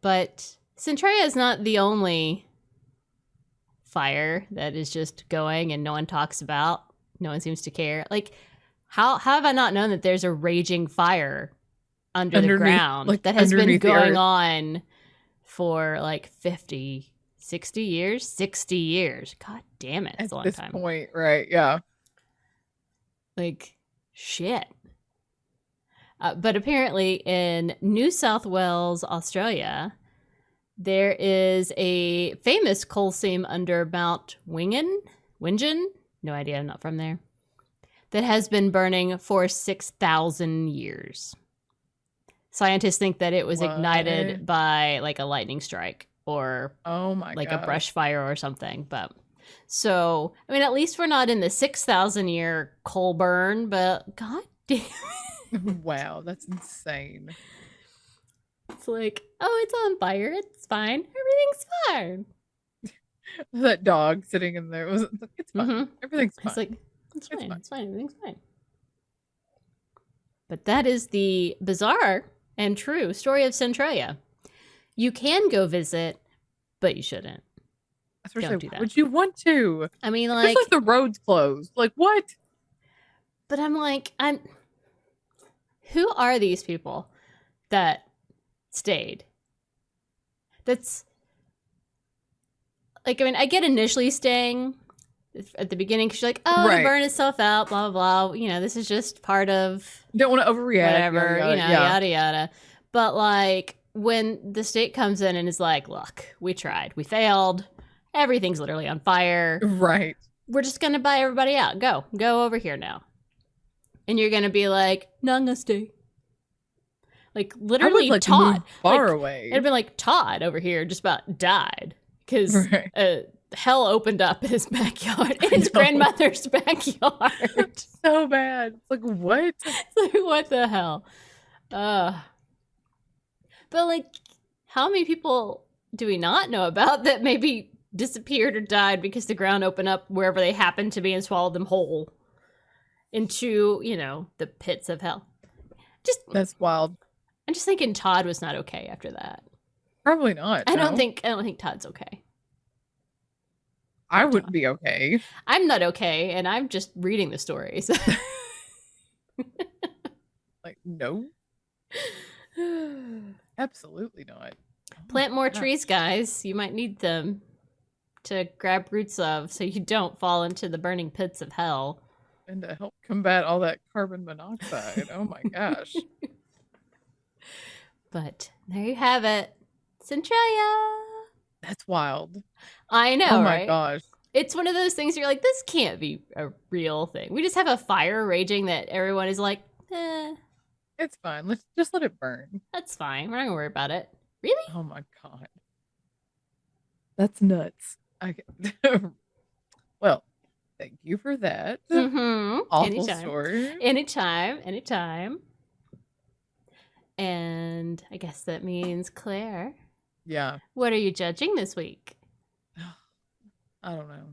But Centralia is not the only fire that is just going and no one talks about. No one seems to care. Like, how have I not known that there's a raging fire underneath the ground that has been going on for like 50, 60 years? 60 years. God damn it. It's a long time. At this point, right, yeah. Like, shit. But apparently in New South Wales, Australia, there is a famous coal seam under Mount Wingen? No idea, I'm not from there. That has been burning for 6,000 years. Scientists think that it was ignited by like a lightning strike or a brush fire or something. But so, I mean, at least we're not in the 6,000 year coal burn, but god damn it. Wow, that's insane. It's like, oh, it's on fire. It's fine. Everything's fine. That dog sitting in there was like, it's fine. Mm-hmm. Everything's fine. It's like, it's fine. It's fine. Everything's fine. But that is the bizarre and true story of Centralia. You can go visit, but you shouldn't. Don't do that. Would you want to? I mean, like, it's like the road's closed. Like, what? But I'm like, who are these people that stayed? That's like, I mean, I get initially staying at the beginning because you're like, oh, it'll burn itself out, blah, blah, blah. You know, this is just part of... You don't want to overreact. Whatever, yada, yada. But, like, when the state comes in and is like, look, we tried. We failed. Everything's literally on fire. Right. We're just going to buy everybody out. Go over here now. And you're going to be like, no, I'm going to stay. Like, literally, Todd. Far away. It'd been like, Todd over here just about died. Because hell opened up in his backyard, in his grandmother's backyard. So bad. It's like, what? It's like, what the hell? But, like, how many people do we not know about that maybe disappeared or died because the ground opened up wherever they happened to be and swallowed them whole into, you know, the pits of hell? That's wild. I'm just thinking Todd was not okay after that. Probably not. I don't think Todd's okay. I wouldn't be okay. I'm not okay, and I'm just reading the stories. Like, no. Absolutely not. Plant more trees, guys. You might need them to grab roots of so you don't fall into the burning pits of hell. And to help combat all that carbon monoxide. Oh my gosh. But there you have it. Centralia. That's wild. I know, oh my right? Gosh. It's one of those things you're like, this can't be a real thing. We just have a fire raging that everyone is like, it's fine. Let's just let it burn. That's fine. We're not gonna worry about it. Really? Oh my god. That's nuts. Well, thank you for that. Mm-hmm. Awful story. Anytime. And I guess that means Claire. Yeah. What are you judging this week? I don't know.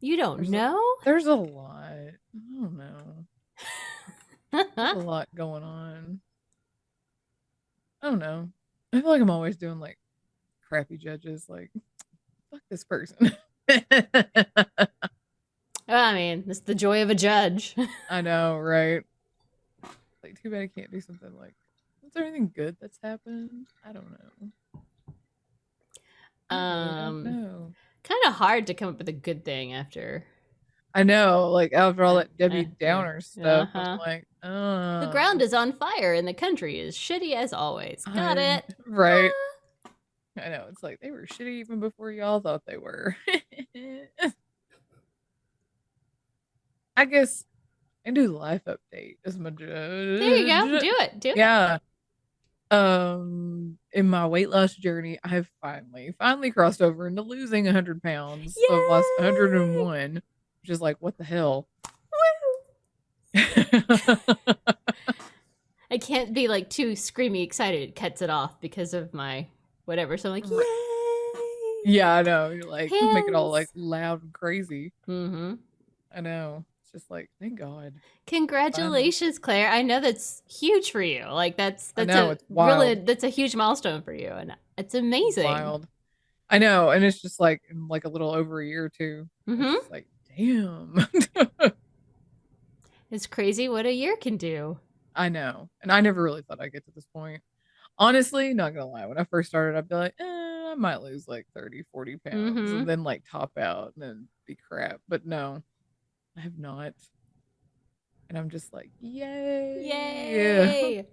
You don't know? There's a lot. I don't know. There's a lot going on. I don't know. I feel like I'm always doing like crappy judges. Like, fuck this person. I mean, it's the joy of a judge. I know, right? Like, too bad I can't do something like, is there anything good that's happened? I don't know. I don't know. Kind of hard to come up with a good thing after. I know, like after all that Debbie Downer stuff, I'm like, the ground is on fire and the country is shitty as always. Got it. Right. I know, it's like they were shitty even before y'all thought they were. I guess I do the life update as my judge. There you go. Do it. Yeah. In my weight loss journey, I've finally crossed over into losing 100 pounds. Yay! So I've lost 101, which is like, what the hell? Woo! I can't be like too screamy excited. It cuts it off because of my whatever. So I'm like, yay! Yeah, I know. You're like, make it all like Hands. loud and crazy. Mm-hmm. I know. It's just like, thank God. Finally. Congratulations, Claire. I know that's huge for you. Like I know, it's that's a huge milestone for you, and it's amazing. wild. I know, and it's just like in like a little over a year too. It's Mm-hmm. just like, damn. It's crazy what a year can do. I know. And I never really thought I'd get to this point. Honestly, not gonna lie, when I first started, I'd be like, I might lose like 30, 40 pounds Mm-hmm. and then like top out and then be crap. But no, I have not. And I'm just like, yay. Yay!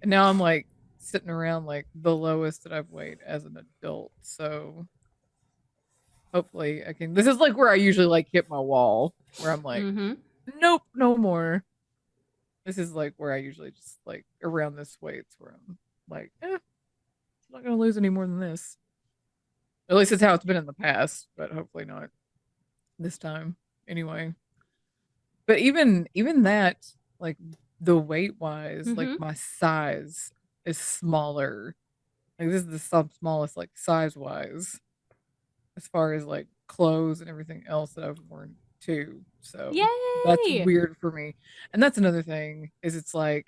And now I'm like sitting around like the lowest that I've weighed as an adult. So hopefully I can. This is like where I usually like hit my wall, where I'm like, Mm-hmm. nope, no more. This is like where I usually just like around this weight. It's where I'm like, I'm not gonna lose any more than this. At least it's how it's been in the past, but hopefully not this time. Anyway. But even that, like the weight wise, like Mm-hmm. my size is smaller. Like this is the smallest like size wise as far as like clothes and everything else that I've worn too. So that's Yay! weird for me. And that's another thing is it's like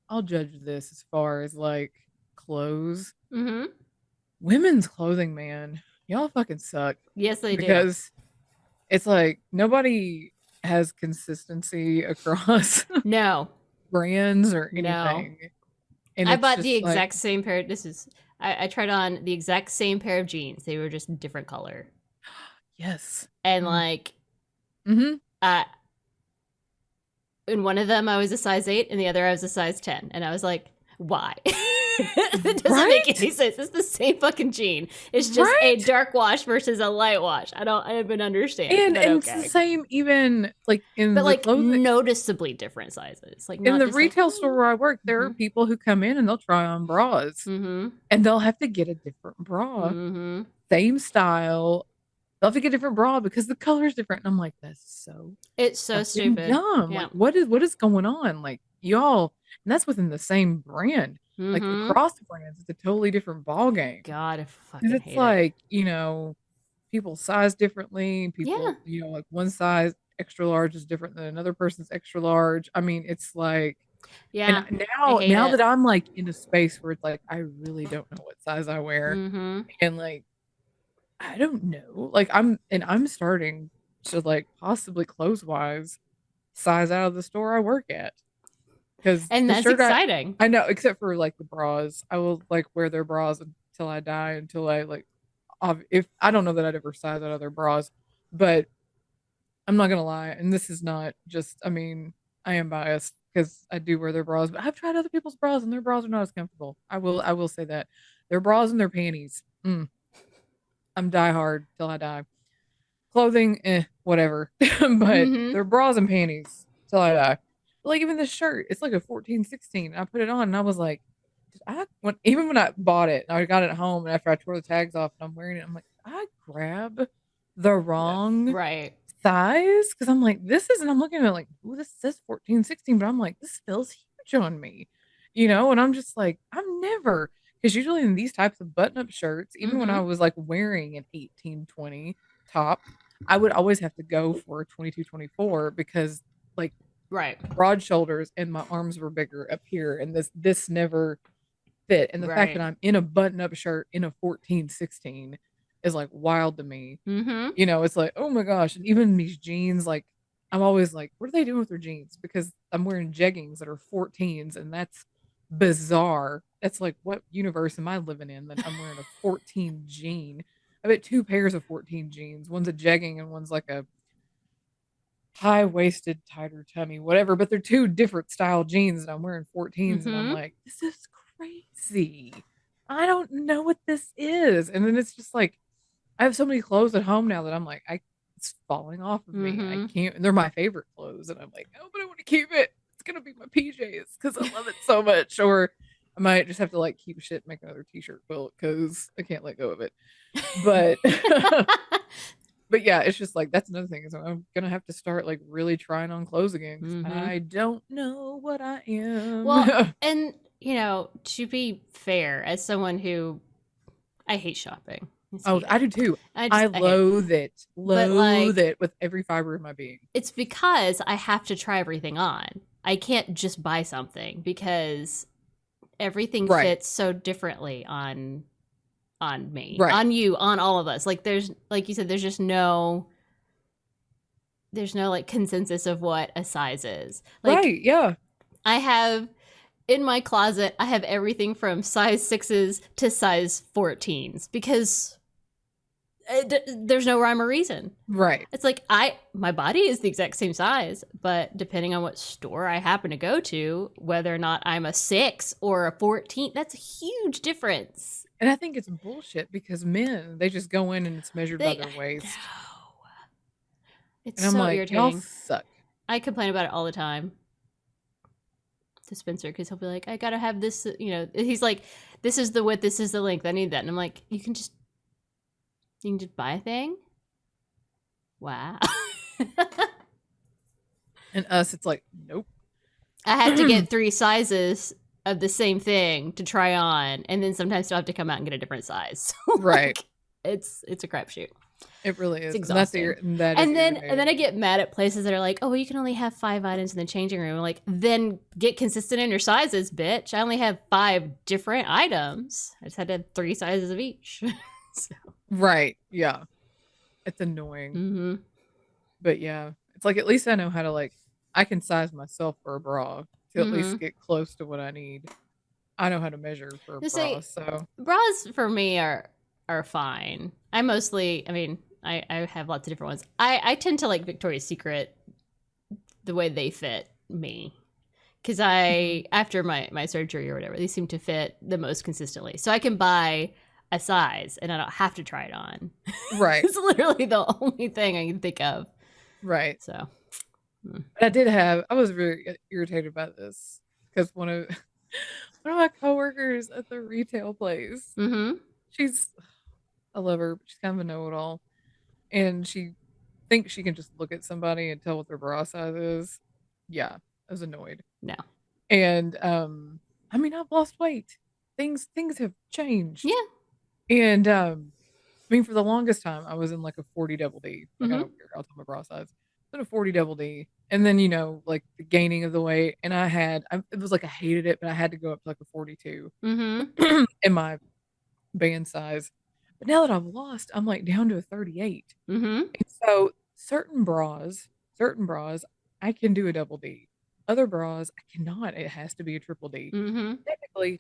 I'll judge this as far as like clothes. Mm-hmm. Women's clothing, man, y'all fucking suck Yes, they do. because it's like nobody has consistency across No, brands or no. anything. And I it's bought the just like, exact same pair. I tried on the exact same pair of jeans. They were just different color. yes. And Mm. like, Mm-hmm. uh, in one of them, I was a size 8, and the other, I was a size 10. And I was like, why? It doesn't make Right? any sense. It's the same fucking jean. It's just a Right? dark wash versus a light wash. I don't even understand, but And it's the okay. same even like in But the like clothing noticeably different sizes. Like in not the just like, retail store where I work, there are mm-hmm, people who come in and they'll try on bras mm-hmm, and they'll have to get a different bra, mm-hmm. same style. They'll have to get a different bra because the color is different. And I'm like, that's so It's so fucking stupid. dumb. Yeah. Like, what is going on? Like, y'all, and that's within the same brand. Like Mm-hmm. across the brands, it's a totally different ball game. God, I Because fucking it's hate it. like, people size differently. Yeah. People, like one size extra large is different than another person's extra large. I mean, it's like, and Yeah. I now hate now that it. I'm like in a space where it's like I really don't know what size I wear, Mm-hmm. and like I don't know, like I'm starting to like possibly clothes wise size out of the store I work at because And the that's shirt exciting. I know, except for like the bras, I will like wear their bras until I die, until I like if I don't know that I'd ever size out other bras, but I'm not gonna lie, and this is not just, I mean, I am biased because I do wear their bras, but I've tried other people's bras and their bras are not as comfortable. I will say that. Their bras and their panties. I'm die hard till I die. Clothing, whatever. But Mm-hmm. their bras and panties till I die. Like even this shirt, it's like a 14, 16. I put it on and I was like, even when I bought it and I got it home and after I tore the tags off and I'm wearing it, I'm like, I grab the wrong Right. size because I'm like, this isn't. I'm looking at it like, oh, this says 14, 16, but I'm like, this feels huge on me, and I'm just like, I'm never, because usually in these types of button-up shirts, even when I Mm-hmm. was like wearing an 18, 20 top, I would always have to go for a 22, 24 because like Right. broad shoulders and my arms were bigger up here and this never fit. And the fact that Right. I'm in a button-up shirt in a 14, 16 is like wild to me. Mm-hmm. It's like, oh my gosh. And even these jeans, like, I'm always like, what are they doing with their jeans? Because I'm wearing jeggings that are 14s, and that's bizarre. That's like, what universe am I living in that I'm wearing a 14 jean? I bet two pairs of 14 jeans. One's a jegging and one's like a high waisted, tighter tummy, whatever. But they're two different style jeans, and I'm wearing 14s, and I'm Mm-hmm. like, this is crazy. I don't know what this is. And then it's just like, I have so many clothes at home now that I'm like, it's falling off of me. I Mm-hmm. can't, and they're my favorite clothes. And I'm like, oh, but I want to keep it. It's going to be my PJs because I love it so much. Or I might just have to like keep shit and make another t-shirt quilt because I can't let go of it. But, but yeah, it's just like, that's another thing is I'm going to have to start like really trying on clothes again because Mm-hmm. I don't know what I am. Well, and to be fair, as someone who I hate shopping. Oh, I do too. I I hate loathe it. but like Loathe it with every fiber of my being. it's because I have to try everything on. I can't just buy something because everything Right. fits so differently on me, Right. on you, on all of us. Like there's like you said, there's no like consensus of what a size is. Like Right. Yeah. I have in my closet, I have everything from size 6s to size 14s because there's no rhyme or reason. Right. It's like my body is the exact same size, but depending on what store I happen to go to, whether or not I'm a 6 or a 14, that's a huge difference. And I think it's bullshit because men, they just go in and it's measured by They their waist. no. It's And I'm so like, y'all irritating. suck. I complain about it all the time to Spencer because he'll be like, I gotta have this, he's like, this is the width, this is the length, I need that. And I'm like, you can just buy a thing? Wow. And us, it's like, nope. I have to get 3 sizes of the same thing to try on, and then sometimes still have to come out and get a different size. So, Right. Like, it's a crapshoot. It really is. It's exhausting. And then I get mad at places that are like, oh, well, you can only have 5 items in the changing room. I'm like, then get consistent in your sizes, bitch. I only have 5 different items. I just had to have 3 sizes of each. So. Right. Yeah. It's annoying. Mm-hmm. But yeah, it's like at least I know how to like I can size myself for a bra to at least get close to what I need. I know how to measure for a bra. So bras for me are fine. I have lots of different ones. I tend to like Victoria's Secret the way they fit me. Because after my surgery or whatever, they seem to fit the most consistently. So I can buy a size and I don't have to try it on. Right. It's literally the only thing I can think of. Right. So I was very irritated about this because one of my coworkers at the retail place, I love her, but she's kind of a know-it-all. And she thinks she can just look at somebody and tell what their bra size is. Yeah, I was annoyed. No. And I've lost weight. Things have changed. Yeah. And for the longest time I was in like a 40 double D. Like I don't care, I'll tell my bra size. I was in a 40 double D. And then, like the gaining of the weight. And it was like I hated it, but I had to go up to like a 42 in my band size. But now that I've lost, I'm like down to a 38. And so certain bras, I can do a double D. Other bras, I cannot. It has to be a triple D.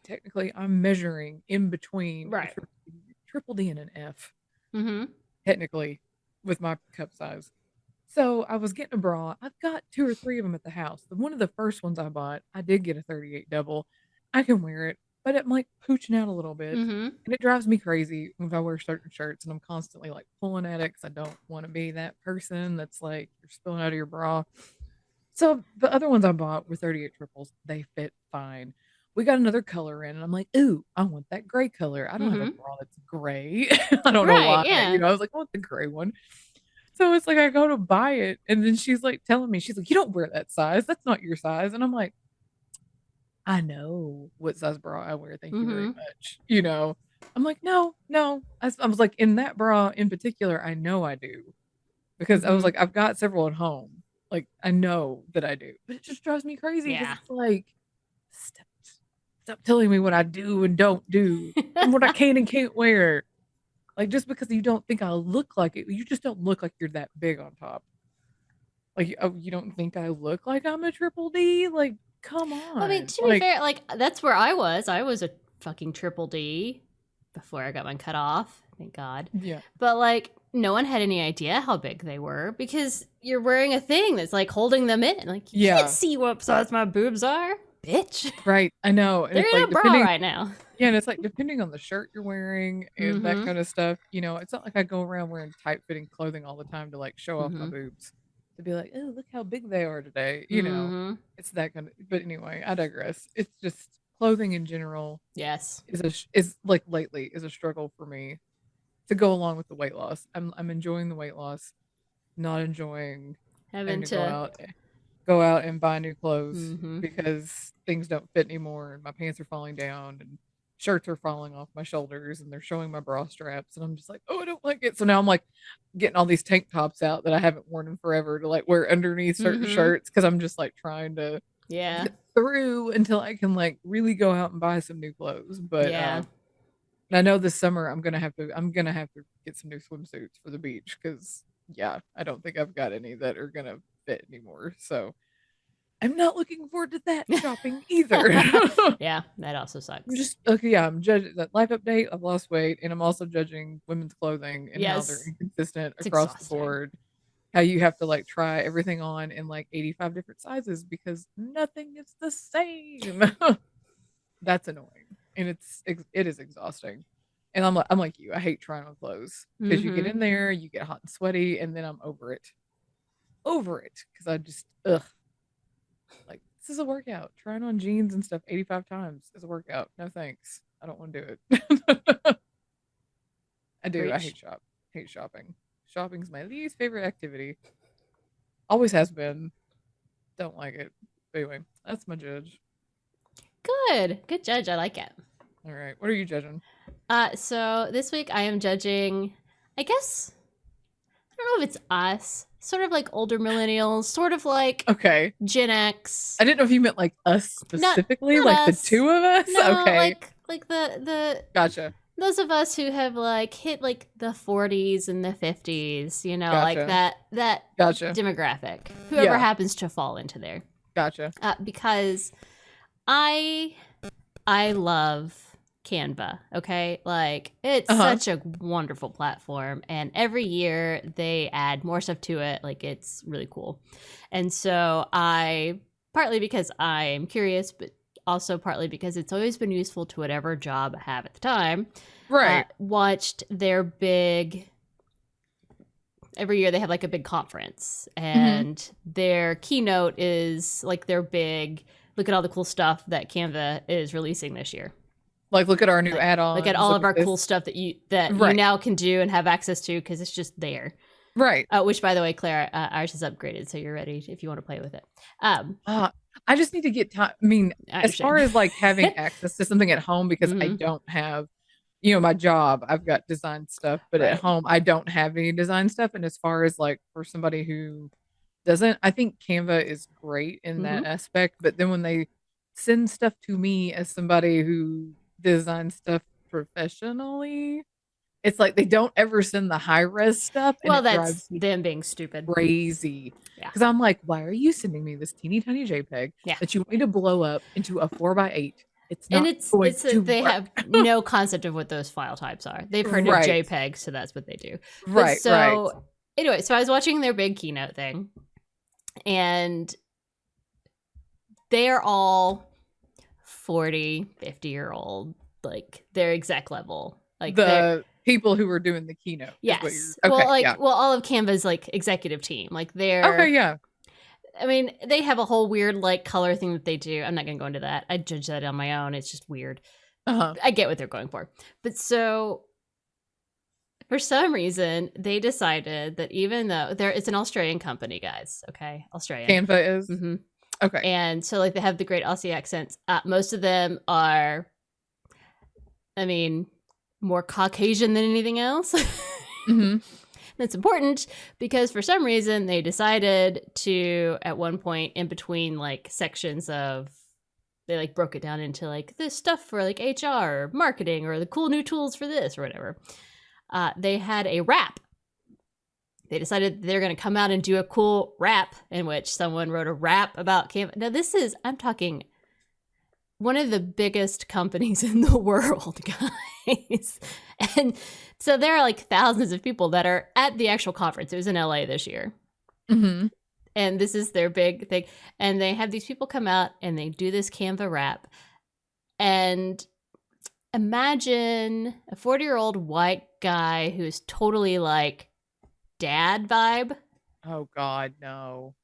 Technically, I'm measuring in between right. triple D and an F. Technically, with my cup size. So I was getting a bra. I've got 2 or 3 of them at the house. One of the first ones I bought, I did get a 38 double. I can wear it, but I'm like pooching out a little bit. And it drives me crazy if I wear certain shirts and I'm constantly like pulling at it because I don't want to be that person that's like you're spilling out of your bra. So the other ones I bought were 38 triples. They fit fine. We got another color in and I'm like, ooh, I want that gray color. I don't have a bra that's gray. I don't know why. Yeah. I was like, I want the gray one. So it's like I go to buy it and then she's like telling me, she's like, you don't wear that size. That's not your size. And I'm like, I know what size bra I wear. Thank you very much. I'm like, no. I was like, in that bra in particular, I know I do. Because I was like, I've got several at home. Like, I know that I do. But it just drives me crazy because it's like, stop telling me what I do and don't do and what I can and can't wear. Like, just because you don't think I look like it, you just don't look like you're that big on top. Like, oh, you don't think I look like I'm a triple D? Like, come on. I mean, to be fair, like, that's where I was. I was a fucking triple D before I got mine cut off. Thank God. Yeah. But, like, no one had any idea how big they were because you're wearing a thing that's, like, holding them in. Like, you can't see what size my boobs are, bitch. Right. I know. And they're it's in like a bra right now. Yeah, and it's like depending on the shirt you're wearing and that kind of stuff, it's not like I go around wearing tight-fitting clothing all the time to like show off my boobs. To be like, oh, look how big they are today. It's that kind of. But anyway, I digress. It's just clothing in general. Yes, is like lately is a struggle for me to go along with the weight loss. I'm enjoying the weight loss, not enjoying having to go out and buy new clothes because things don't fit anymore and my pants are falling down and shirts are falling off my shoulders and they're showing my bra straps, and I'm just like, oh, I don't like it. So now I'm like getting all these tank tops out that I haven't worn in forever to like wear underneath certain shirts, because I'm just like trying to Yeah. get through until I can like really go out and buy some new clothes. But Yeah. I know this summer I'm gonna have to get some new swimsuits for the beach, because yeah, I don't think I've got any that are gonna fit anymore. So I'm not looking forward to that shopping either. Yeah, that also sucks. I'm judging that life update. I've lost weight, and I'm also judging women's clothing and how they're Yes. inconsistent It's across the exhausting. board. How you have to like try everything on in like 85 different sizes because nothing is the same. That's annoying, and it is exhausting. And I'm like you. I hate trying on clothes because you get in there, you get hot and sweaty, and then I'm over it, because I just like, this is a workout. Trying on jeans and stuff 85 times is a workout. No thanks. I don't want to do it. I do. Preach. I hate shopping. Shopping's my least favorite activity. Always has been. Don't like it. But anyway, that's my judge. Good judge. I like it. All right. What are you judging? So this week I am judging, I guess, I don't know if it's us, sort of like older millennials, sort of like Okay. Gen X. I didn't know if you meant like us specifically, not like us. the two of us. No, Okay. like the Gotcha. those of us who have like hit like the 40s and the 50s, you know, Gotcha. like that Gotcha. demographic. Whoever happens to fall into there. Gotcha. Because I love Canva, okay? Like, it's such a wonderful platform, and every year they add more stuff to it. Like, it's really cool. And so partly because I'm curious, but also partly because it's always been useful to whatever job I have at the time, right? Watched their every year they have like a big conference, and their keynote is like their big, look at all the cool stuff that Canva is releasing this year. Like, look at our new add-ons. Look at all of our cool stuff that you now can do and have access to, because it's just there. Right. Which, by the way, Claire, ours is upgraded, so you're ready if you want to play with it. I just need to get time. I mean, as far as like having access to something at home, because I don't have, my job, I've got design stuff, but at home I don't have any design stuff. And as far as like for somebody who doesn't, I think Canva is great in that aspect. But then when they send stuff to me as somebody who designs stuff professionally, it's like they don't ever send the high res stuff. And well, that's them being stupid. Crazy. Because I'm like, why are you sending me this teeny tiny JPEG that you want me to blow up into a 4x8? It's not. And they have no concept of what those file types are. They've heard of JPEG, so that's what they do. Anyway, so I was watching their big keynote thing, and they are all 40, 50-year-old, like their exec level. Like the people who were doing the keynote. Yes. Well, all of Canva's like executive team. Like they're okay, yeah. I mean, they have a whole weird like color thing that they do. I'm not gonna go into that. I judge that on my own. It's just weird. I get what they're going for. But so for some reason, they decided that even though it's an Australian company, guys, okay? Australian. Canva is? Okay. And so like they have the great Aussie accents. Most of them are, I mean, more Caucasian than anything else. That's important because for some reason they decided to, at one point in between like sections of, they like broke it down into like this stuff for like HR or marketing or the cool new tools for this or whatever. They had a rap. They decided they're going to come out and do a cool rap in which someone wrote a rap about Canva. Now I'm talking one of the biggest companies in the world, guys. And so there are like thousands of people that are at the actual conference. It was in LA this year. And this is their big thing. And they have these people come out and they do this Canva rap. And imagine a 40-year-old white guy who's totally like dad vibe. Oh, God, no.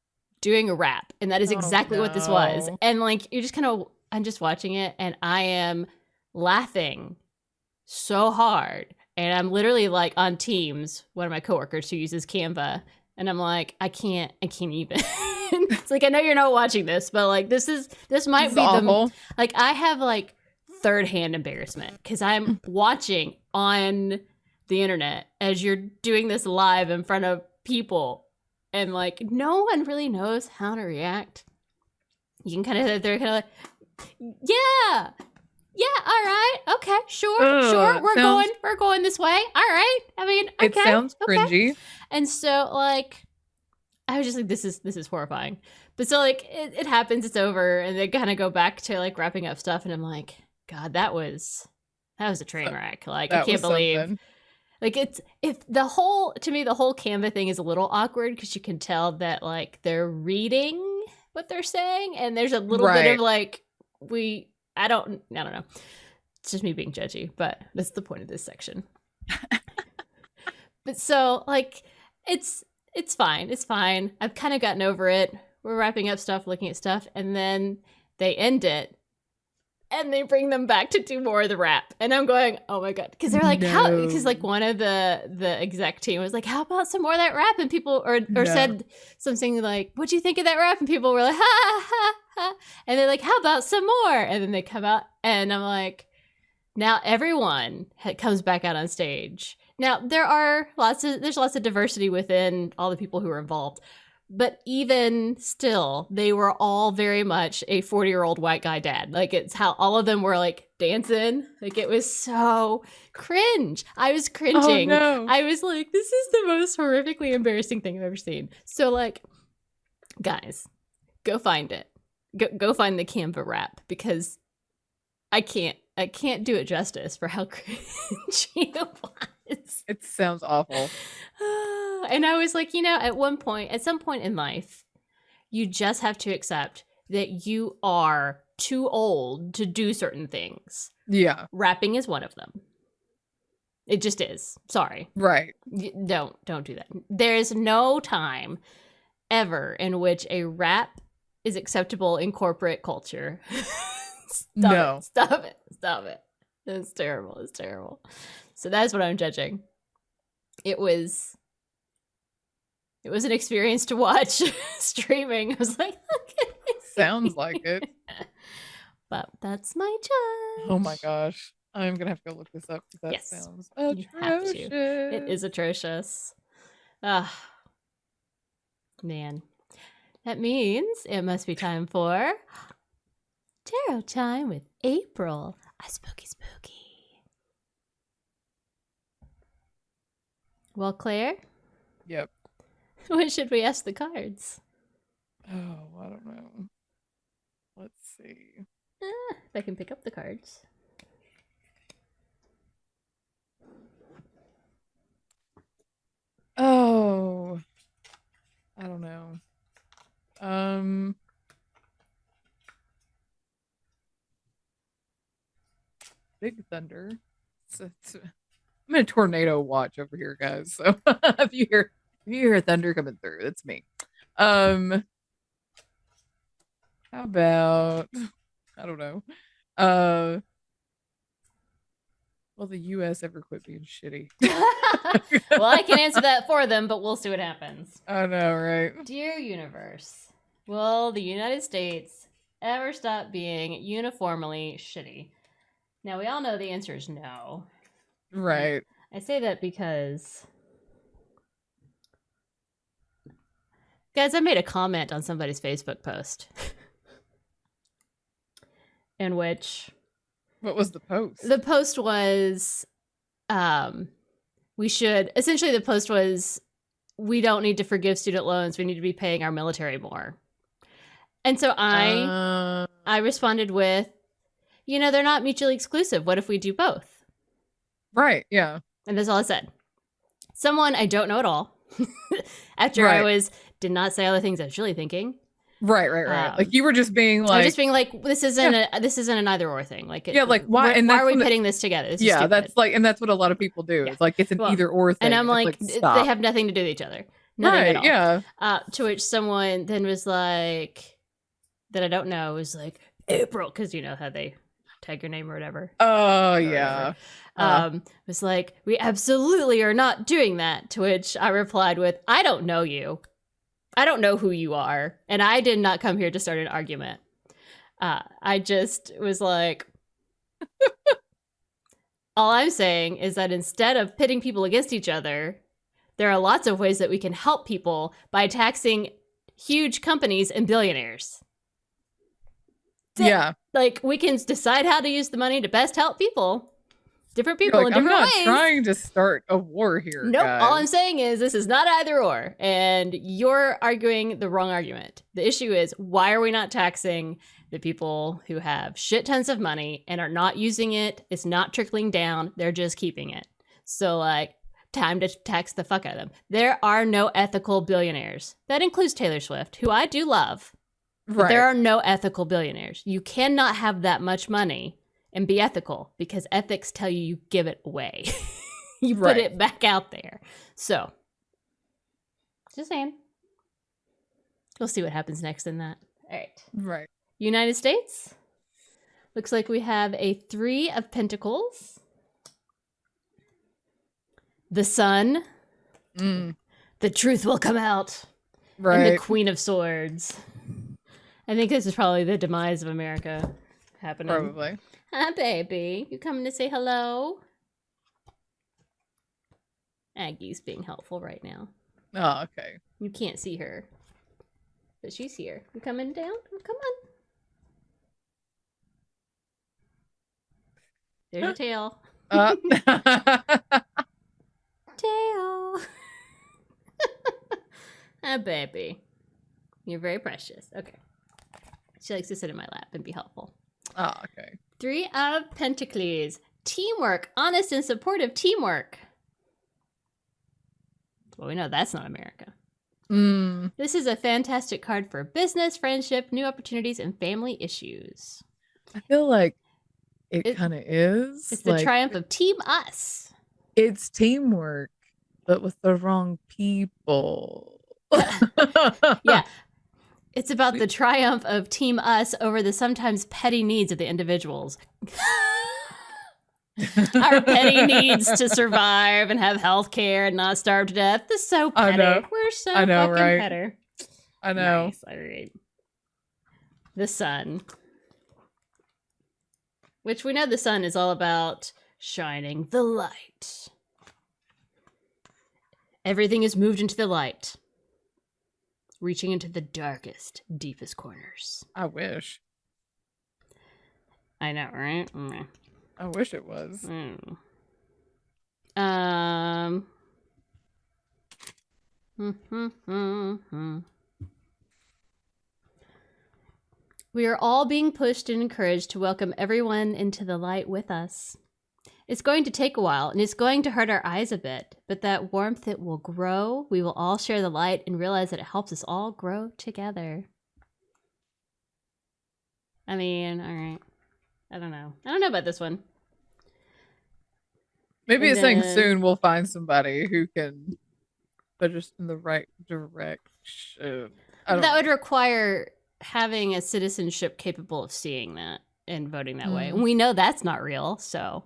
Doing a rap. And that is exactly what this was. And like, you're just kind of, I'm just watching it and I am laughing so hard. And I'm literally like on Teams, one of my coworkers who uses Canva. And I'm like, I can't even. It's like, I know you're not watching this, but like, this might be awful. Like I have like third-hand embarrassment because I'm watching on the internet as you're doing this live in front of people, and like no one really knows how to react. You can kind of, they're kind of like, yeah, all right, okay, sure, we're going this way, all right. I mean, okay, it sounds cringy. okay. And so like I was just like, this is horrifying. But so like it happens, it's over, and they kind of go back to like wrapping up stuff, and I'm like, God, that was a train wreck. Like I can't believe something. Like it's the whole Canva thing is a little awkward because you can tell that like they're reading what they're saying, and there's a little bit of like I don't know. It's just me being judgy, but that's the point of this section. But so like it's fine. It's fine. I've kind of gotten over it. We're wrapping up stuff, looking at stuff, and then they end it. And they bring them back to do more of the rap. And I'm going, oh my God. Because they're like, how? Because like one of the exec team was like, how about some more of that rap? And people, or said something like, what'd you think of that rap? And people were like, ha, ha, ha. And they're like, how about some more? And then they come out, and I'm like, now everyone comes back out on stage. Now there's lots of diversity within all the people who are involved. But even still, they were all very much a 40-year-old white guy dad. Like, it's how all of them were, like, dancing. Like, it was so cringe. I was cringing. Oh, no. I was like, this is the most horrifically embarrassing thing I've ever seen. So, like, guys, go find it. Go find the Canva rap, because I can't do it justice for how cringy it was. It sounds awful. And I was like, at some point in life, you just have to accept that you are too old to do certain things. Yeah. Rapping is one of them. It just is. Sorry. Right. Don't do that. There's no time ever in which a rap is acceptable in corporate culture. Stop it. It's terrible. So that's what I'm judging. It was an experience to watch streaming. I was like, okay. Sounds like it. But that's my judge. Oh my gosh. I'm going to have to go look this up, because that sounds atrocious. It is atrocious. Man. That means it must be time for Tarot Time with April. A spooky. Well, Claire? Yep. What should we ask the cards? Oh, I don't know. Let's see. If I can pick up the cards. Oh, I don't know. Big thunder. I'm in a tornado watch over here, guys. So if you hear thunder coming through, that's me. How about, I don't know. Will the US ever quit being shitty? Well, I can answer that for them, but we'll see what happens. I know, right? Dear universe, will the United States ever stop being uniformly shitty? Now, we all know the answer is no. Right. I say that because, guys, I made a comment on somebody's Facebook post in which... What was the post? The post was, the post was, we don't need to forgive student loans. We need to be paying our military more. And so I responded with, they're not mutually exclusive. What if we do both? Right. Yeah. And that's all I said. Someone I don't know at all. After I did not say all the things I was really thinking. Right. Like you were just being like, this isn't an either or thing. Like, like why? Why are we pitting this together? This is stupid. That's what a lot of people do. Yeah. It's like it's an either or thing. And I'm like they have nothing to do with each other. Nothing at all. Yeah. To which someone then was like, that I don't know, was like, April, because you know how they tag your name or whatever. Oh yeah. Was like, we absolutely are not doing that. To which I replied with, I don't know you. I don't know who you are. And I did not come here to start an argument. I just was like, All I'm saying is that instead of pitting people against each other, there are lots of ways that we can help people by taxing huge companies and billionaires. Yeah. Like, we can decide how to use the money to best help people. Different You're people like, in different I'm not ways. trying to start a war here. Nope. Guys. All I'm saying is this is not either or. And you're arguing the wrong argument. The issue is, why are we not taxing the people who have shit tons of money and are not using it? It's not trickling down. They're just keeping it. So, like, time to tax the fuck out of them. There are no ethical billionaires. That includes Taylor Swift, who I do love. But Right. there are no ethical billionaires. You cannot have that much money and be ethical, because ethics tell you give it away. You put it back out there. So, just saying. We'll see what happens next in that. All right. Right. United States. Looks like we have a 3 of Pentacles. The Sun. The truth will come out. Right. And the Queen of Swords. I think this is probably the demise of America happening. Probably. Hi, baby. You coming to say hello? Aggie's being helpful right now. Oh, okay. You can't see her, but she's here. You coming down? Oh, come on. There's your tail. Tail. Ah, baby. You're very precious. Okay. She likes to sit in my lap and be helpful. Oh, okay. 3 of Pentacles. Teamwork. Honest and supportive teamwork. Well, we know that's not America. This is a fantastic card for business, friendship, new opportunities, and family issues. I feel like it kind of is. It's the triumph of Team Us. It's teamwork, but with the wrong people. Yeah. It's about the triumph of Team Us over the sometimes petty needs of the individuals. Our petty needs to survive and have health care and not starve to death. This is so petty. We're so fucking petty. I know. Nice. All right. The Sun. Which we know the sun is all about shining the light. Everything is moved into the light. Reaching into the darkest, deepest corners. I wish. I know, right? I wish it was. We are all being pushed and encouraged to welcome everyone into the light with us. It's going to take a while, and it's going to hurt our eyes a bit, but that warmth, it will grow. We will all share the light and realize that it helps us all grow together. I mean, all right. I don't know. I don't know about this one. Maybe it's saying soon we'll find somebody who can put us in the right direction. That would require having a citizenship capable of seeing that and voting that way. And we know that's not real, so...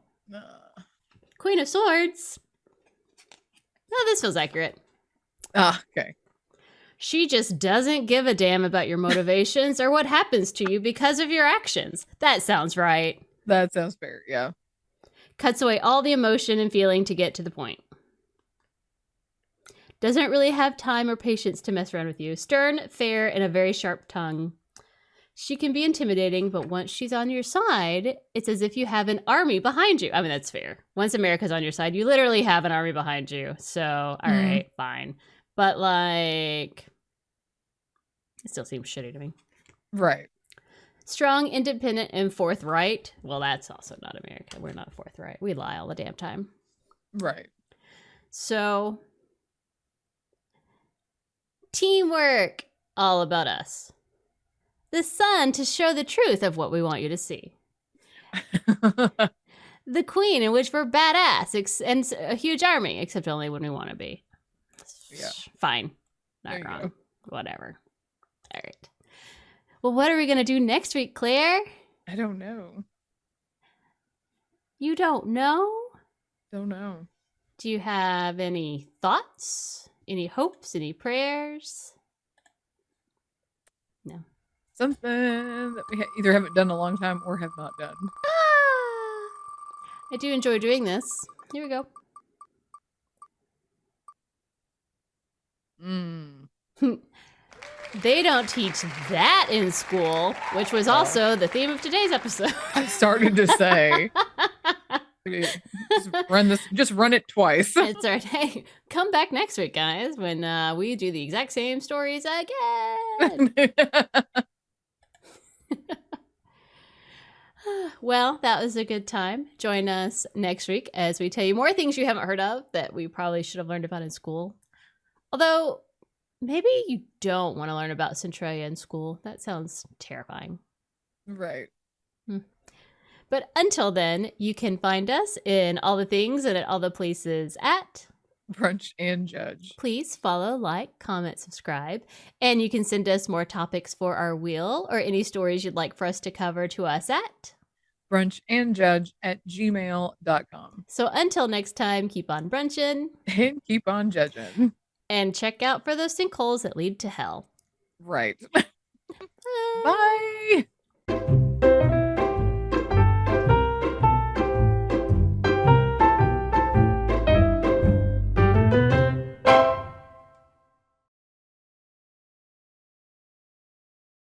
Queen of Swords. No, this feels accurate. Okay. She just doesn't give a damn about your motivations or what happens to you because of your actions. That sounds right. That sounds fair, yeah. Cuts away all the emotion and feeling to get to the point. Doesn't really have time or patience to mess around with you. Stern, fair, and a very sharp tongue. She can be intimidating, but once she's on your side, it's as if you have an army behind you. I mean, that's fair. Once America's on your side, you literally have an army behind you. So, all right, fine. But, like, it still seems shitty to me. Right. Strong, independent, and forthright. Well, that's also not America. We're not forthright. We lie all the damn time. Right. So, teamwork. All about us. The sun to show the truth of what we want you to see. The queen, in which we're badass and a huge army, except only when we want to be. Yeah. Fine. Not wrong. Whatever. All right. Well, what are we going to do next week, Claire? I don't know. You don't know? Don't know. Do you have any thoughts? Any hopes? Any prayers? No. Something that we either haven't done in a long time or have not done. I do enjoy doing this. Here we go. They don't teach that in school, which was also the theme of today's episode. I started to say, just run it twice. It's all right. Hey, come back next week, guys, when we do the exact same stories again. Well, that was a good time. Join us next week as we tell you more things you haven't heard of that we probably should have learned about in school. Although, maybe you don't want to learn about Centralia in school. That sounds terrifying. Right. But until then, you can find us in all the things and at all the places at Brunch and Judge. Please follow, like, comment, subscribe. And you can send us more topics for our wheel or any stories you'd like for us to cover to us at brunchandjudge@gmail.com. So until next time, keep on brunching. And keep on judging. And check out for those sinkholes that lead to hell. Right. Bye. Bye.